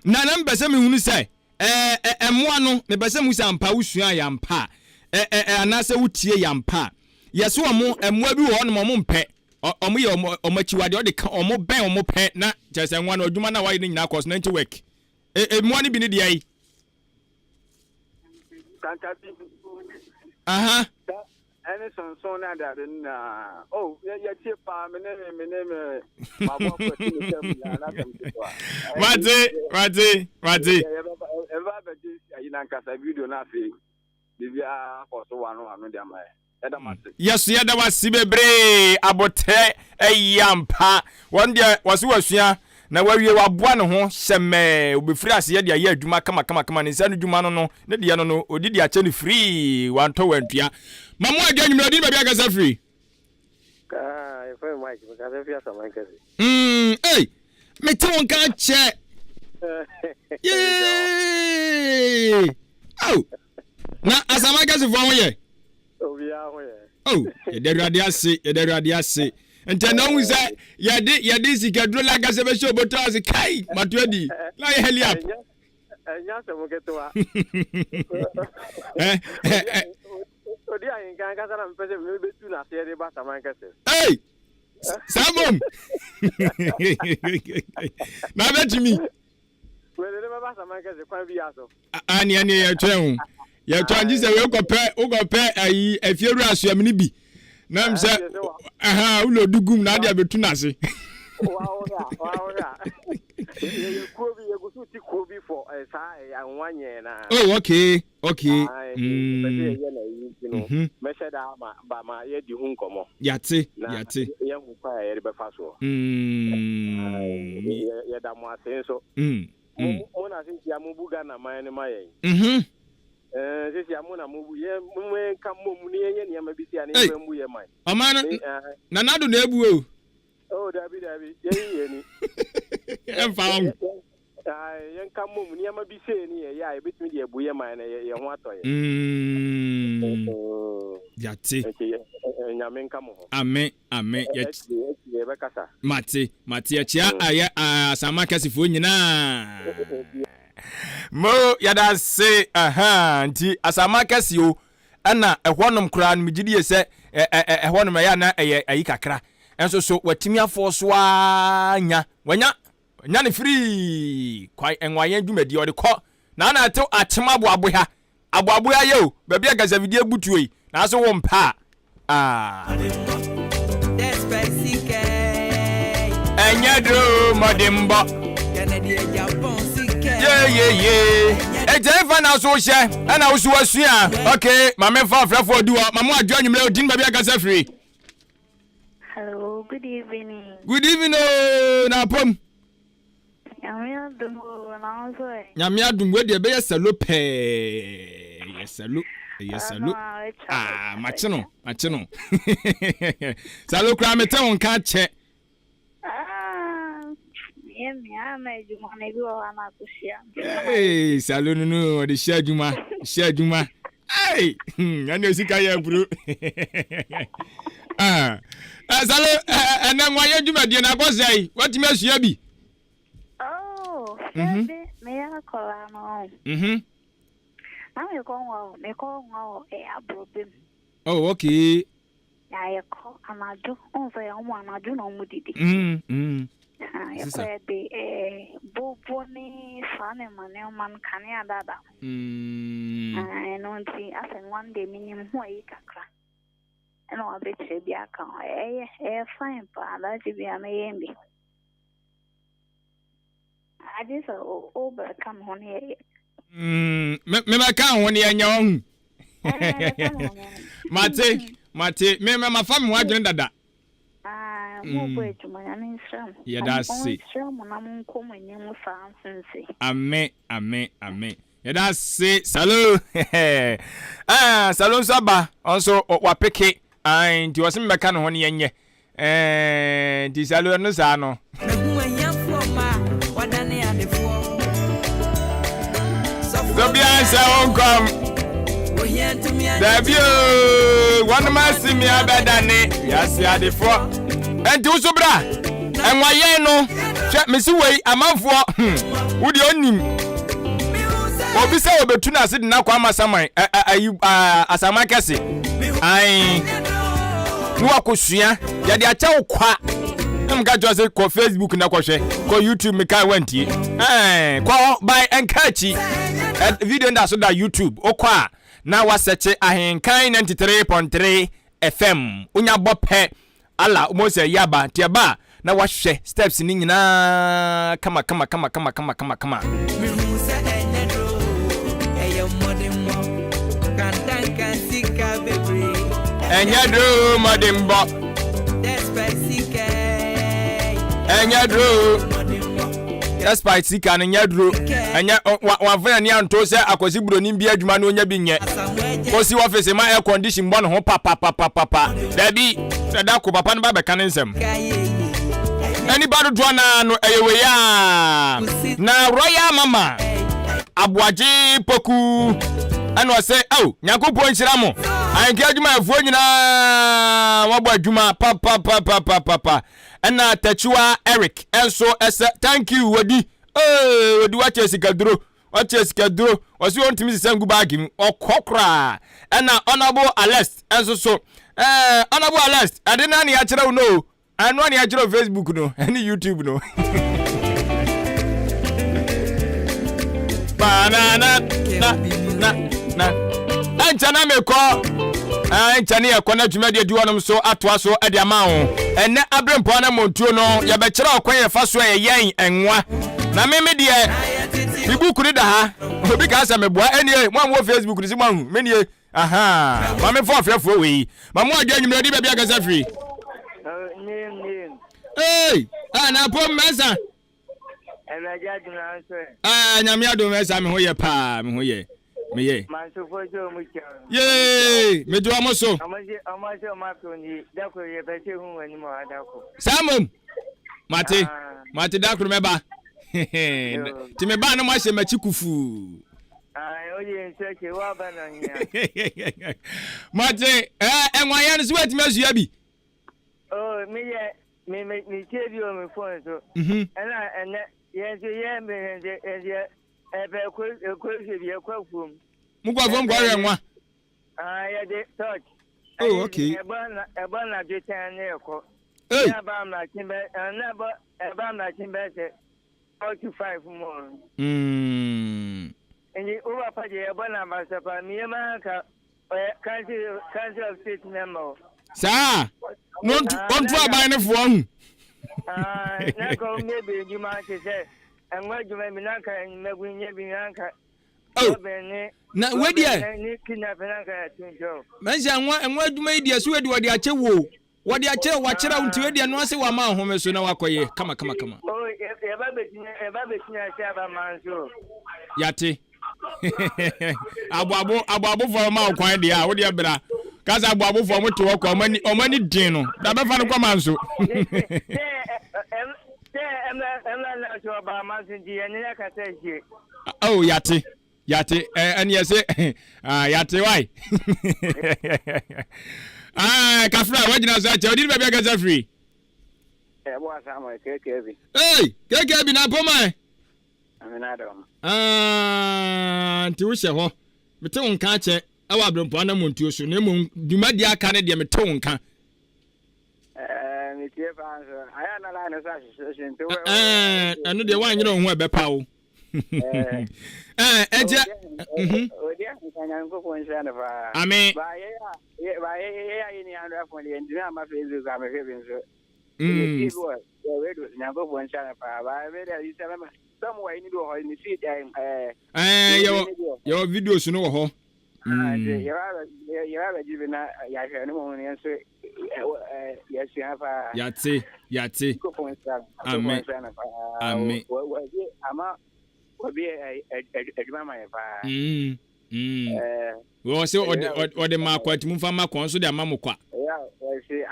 na na mbese me hunu se emmoa no me bese mu se ampa usua ya ampa anase wutie ya ampa yeso omo emmoa bi wo no mo mpe omo ye omachiwade o de ka omo ben omo pe na chese nwa na odwuma na waye ni nyina course 90 work emmoa ni bi ni de ai aha any son na da na oh ya tie pa me ma bo ko ti se mu na kamtwa mate eva be di ina nkasa video na fe bibia ko so wano anu de amaye yes yada wasi bebre abote eyampa won de wasi wasua na wawie waboa ne ho hyeme obefiri ase yade aye adwuma kama ne nsa no dwuma no ne de no odidi ache ne free wanto wantua mamu adwa nyum odi ba bia gasa free if I might because if you are someone kasi hey me te won ka che yeah oh na asama gasa fo won ye oh yederade ase ntana hu say yede sikadro la gase be show boto as kai matuadi la heli up enya se mo ketwa Odi-Ahenkan kasa na mpese me betu na se de ba saman kase hey Samom na betimi we de ba saman kase kwan bi aso ani ya twen ya twanji se we ukopɛ ayi afieru asuamni bi na mse aha ulo dugum na dia betu na se wow ye kobi ye gusu ti kobi for sa anwanye na oh okay ye na yi me sheda ba ma ye di hu nkomo yate ye hu kwa ye be fa so ye da mo asenso mo na sin ti amubuga na man ne maye sisi amuna mubu ye mwe kammo muni yenye ni amabisi ani mwe ye man amana na nadu na ebu o oh dabi ye ni emfawo yen kammo muni amabisi ni ye ya ebitimi de ebu ye man ye ho atoye yate nyame nkamo amen ye be kasa mate ya chia aya asama kasifo nyina mo yada se nti asama kase o ana ehwonom kura no migidi se ehwonom ya na ayi kakra enso so watimi afo so anya wanya ne free kwai enwayen dwumadi o de kɔ na ate atema aboaboa ye o ba bia gaza video butuo yi na so wo mpa enyado modimbo yeah ejefa na so hye ana wo so wasua okay mama fa frafo duwa mama adwa nyumle odin ba bia gasa free hello good evening na pom nyame adum we de be yesalo pe yesalo machino salo kra mete won ka che hey salon no de shajuma hey ani osika ya bro Salo and then why you do na boss say what me asua bi. Oh, me ya kola no. Na me ko wo e abrobem. Oh, okay. Ya ko amadu, on say o mo amadu no mu didi. Ya ko de bobo ni fane mane man kane adada. No nti asen one day minim ho yi kakra. No abetire bi aka fine pa la ti bi ameyembi. I just overcome on here. Me can one year young. Mate, me my family wa dwen dada. Mo boy to my answer. Yeah, that's it. Amen. Yeah, that's it. Salut. Salut Saba. Also, wa peke. And you was me can one year. Di salut no sa no. So be answer on come. Debut. One man see me abedane. Yes, ya the four. And to so bra. And why no? Check me see way amanfo. Wo de onim. Obi say obetuna sit na kwa masamai. Asama kese. Ai. Nu akosua. Ya de acha okwa. Mka jo say ko Facebook na kwhwe. Ko YouTube me kai wantie. Ko by enkachi. Video nda so da YouTube. Okwa na waseche Ahenkan 93.3 FM. Unya bope ala umose yaba tiaba na wahwe steps ni nyina kama. Enyadro modimbo. Despite sika no nyadro enya wafanya ni anto se akosi broni bi adwuma no nya bi nye kosi office ma air condition bon ho papa dabi da ko papa no ba be kan nsem anybody do na no eyewe ya na royal mama aboaje poku ano say oh nyakopo nchira mo anke adwuma afuo nyina wabo adwuma papa na Tachua Eric enso ese thank you wadi wadi wache sikaduro wasi ontimi sengu bagim okokra na honorable Alest enso so honorable Alest adena ni achira no anu ni achira Facebook no any YouTube no banana na anchana meko anchani ekona dwumade duonom so atoa so ade ama ho ene Abrempong na montuo no ya be kire okwan ye fa so ye yen enwa na meme de bibuku ni da ha obi ka asa meboa ene mo am Facebook ni si mo hu menie aha ma me fo afrefo we ma mo adwa nwumre di ba bia gasa free hey na pom mesa Elaja duna so nyame adom mesa me ho ye pa me ho ye meye mansofo jo mu kya ye me do amoso amaje makoni dako ye pese hu wani mo adako samom mate dakro meba ti me ba no ma hye machi kufu oye nseche wa ba na nya mate enwa ya no so wati masua bi me chebi o me phone so ena ye me ebe kwesi bi kwafum mugwa vom kwa renwa ya de touch okay eba na de tan ne ko ya ba na kimbe na ba eba na kimbe se 45 more Enyi uwa paje eba na masapa mi ma ka council of state member sa non tu aban ne fo hu na ko mebe juma ke se enwa juma mi na ka megunye bi na ka na wedi ni kina penaka tunjo menja enwa juma idi asu wedi wodi ache wo wodi ache wa kira unti wedi no ase wa ma home so na wakoye kama eba betinya shaba manzo yate abo for ma okwan dia wo dia bra kaza abo for mo to wo kwa omani din no da be fa no kwa manzo oh yate and yes yate why Kafra, what did I say? Did baby get free? What's my KKB? Hey, KKB na poma. Nti wo hye ho. Mete won ka che awa Abrempong Anamom tuo so na mum dumadi aka ne de mete won ka. Me tie fa so. Aya na la na sa association to. Anu de wan nyere ho ebepa wo. Eje. Odi Ahenkan Kwame Yeboah. Amen. Ba ye ni andra fo le ndi ma Facebook am fe bin so. We do nyambo fo nshana pa ba we there you tell me somewhere you do ho ni see your videos no ho. You are giving ya hwe no mo ni so yes you have yate. Amen. Amen. Ama obi adwuma ma pa. We say ode makwati mfa makon so de amamokwa. We say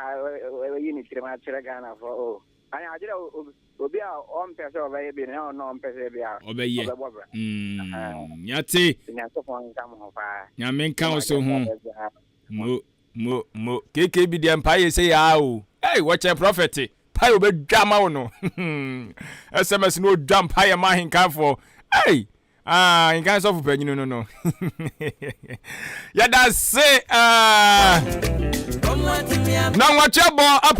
you need to match Ghana for oh. I ajira obi a on pese obeye bi na no on pese bi a obeye. Yate. Nyame nka so ho. Mo KKB de empire say ya o. Hey, watch a prophet. Pai obedwa ma wo no. SMS no dwa pai ma hinka for. Hey. In case of penny no. Yeah, that's say no watch your ball up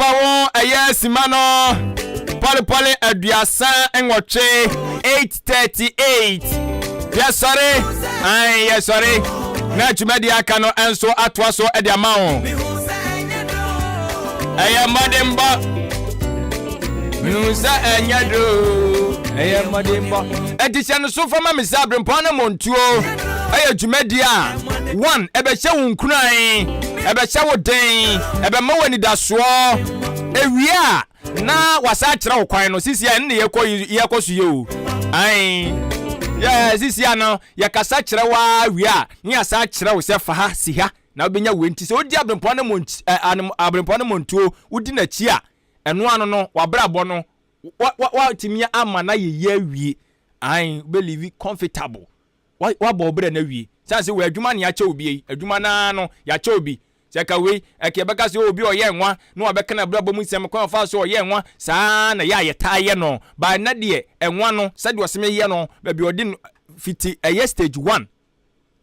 a yes mano. Poly aduasa and watch 8:38. Yes, sorry. Yes, sorry. Nature media cano and so at was so at the amount. I am Madimba. Musa and Yadu. Edition so from Miss Abrempong Anamom tuo. Aye jumedia. One ebe she won kran, ebe she wo den, ebe ma wani da so. Ewia na wasa kire wo kwan no sisi ya ne yekosu ye. Ai. Yeah, sisi ya no ye kasa kire wa wia, ni asa kire wo se fa ha si ha. Na obenya wenti se odi Abrempong Anamom tuo udi na chi a. Eno ano no wabrabo no what timia ama na ye wie ai believe comfortable wa bobre na wie say we adwuma ne ya che obi adwuma na no ya che obi se ka we eke beka se obi oye nwa na obeka na brabo mu nsem kwa fa so oye nwa saa na ya yeta ye no ba na de enwa no se de oseme ye no ba bi odi fiti stage 1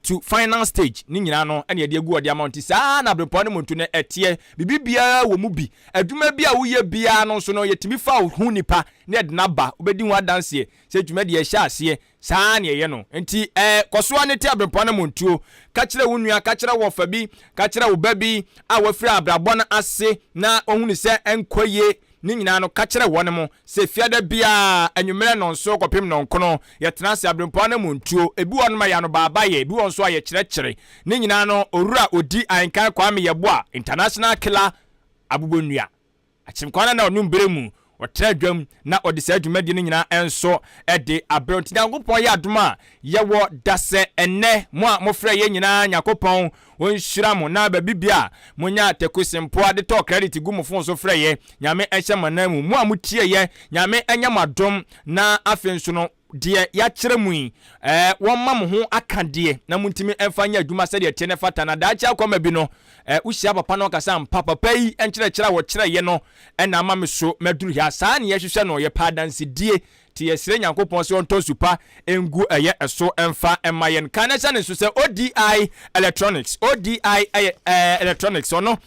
to final stage ni nyina no ene de egu odi amount saa na Abrempong Anamom tu ne etie bibia wo mu bi adwuma bia wo ye bia no so no yetimi fa hu nipa ne de na ba obedi hu adanse se dwuma de ye hya ase saa ne ye no enti kosoa ne te Abrempong Anamom tu ka kire wo nua ka kire wo fa bi ka kire wo ba bi a wo fira abrabɔ na ase na ohunu se enkoye ni nyina no ka kire won mo se fiada bia anwumere no nso kopem no nkono ye tena se Abrempong Anamom tuo ebi won ma ya no baba ye ebi won so aye kire ni nyina no owura Odi-Ahenkan Kwame Yeboah international killer abubonua achimkwana na onum beremu otra dwam na odi sa adwumadi ni nyina enso ede abront nyankopon ye adoma ye wo dase enne mo a mo frɛ ye nyina nyakopon wonhyira mo na ba bibia monya tekusimpo ade to credit gu mo fon so frɛ ye nyame ehye manamu mo a mutie ye nyame enya madom na afenso no de ya kyerɛ mu yi won ma mo ho aka de na muntimi emfanya adwuma sɛ de tie ne fata na da kya kwama bi no uhyia papa no kasa papa yi enkyerɛkyerɛ wo kyerɛ ye no ɛna ma me so maduru ya saa ne ye hwehwɛ no ye pa danse die ti yesire nyankopon se onto supa engu eye eso emfa emayen kanesa ne so se Odi electronics ono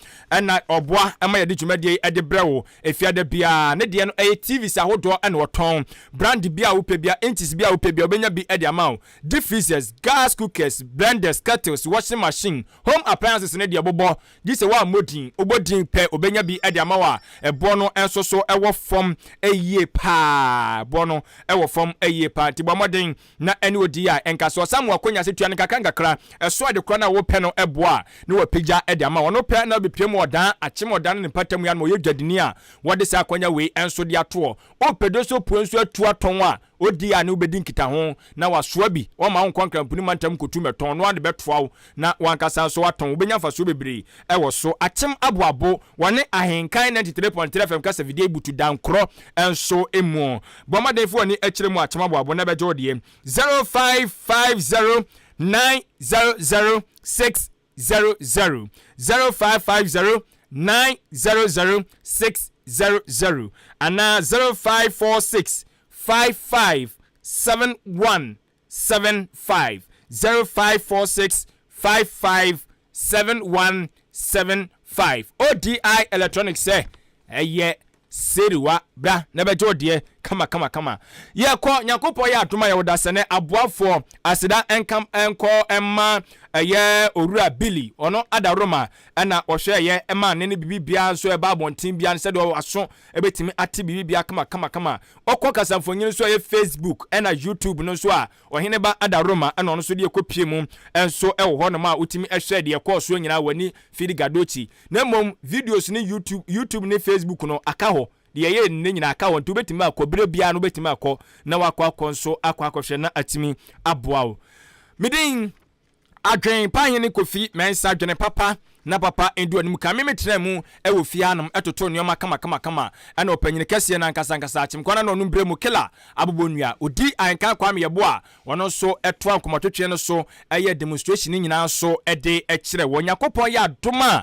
na oboa ema ye de dwumadie e de brewo efiade bia ne de no eye TV sa hodo na woton brand bia wo pe bia inches bia wo pe bia obenya bi e de amount deep freezers gas cookers blenders kettles washing machine home appliances ne de bobo this wa modin obodin pe obenya bi e de amawa ebo no enso so ewo form eye pa bo no ewo form eye pa ti bomoden na ene odi a enkaso samu akonya se tuane kakra eso de kro na wo pe no eboa ne wo pigya e de amawa no pe na be piem odan achim odan ne patam ya no ye dwadini a wo de sa akonya we enso de ato o pedoso puenso atu aton a odi a ne obedi nkita ho na wasoa bi o ma won konkran puni mantam kotu meton no ade betoa na wankasa so aton obenya faso bebre e wo so achim aboabo wone Ahenkan 93.3 FM kasa video butu dankro enso emu bomadefo ni akire mu achim aboabo na beje odie 05509006 0550 900 600 and 0546 557175 0546 557175 ODI Electronics say seriwa bra na bejo de kama ye ko nyakopo ya atoma ye wodasene aboafo aseda enkam enko emma ye orura Billy ono adaroma na ohwe ye emma ne bibibia so e ba bontin bia se de aso ebetimi ate bibibia kama okọ kasamfonyin so ye Facebook na YouTube no so a ohene ba adaroma na ono so de ekopie mu enso e wo ho no ma utimi ehwe de ekọ so nyina wani fidi gadochi na mom videos ni YouTube ni Facebook no aka ho de ye ne nyina aka won to betimi akobire bia no betimi akọ na wakọ nso akọ na atimi aboa midin adwen panye kofi mensa adwen papa na papa endu anim ka me metre mu e wo fianum etoto nneoma kama ana opanyine kese na nkasa achim kwana no numbre mu kila abobonua Odi-Ahenkan Kwame Yeboah wono so eto ankomototwe no so eye demonstration nyina so ede ekire wo Yakopon ya adoma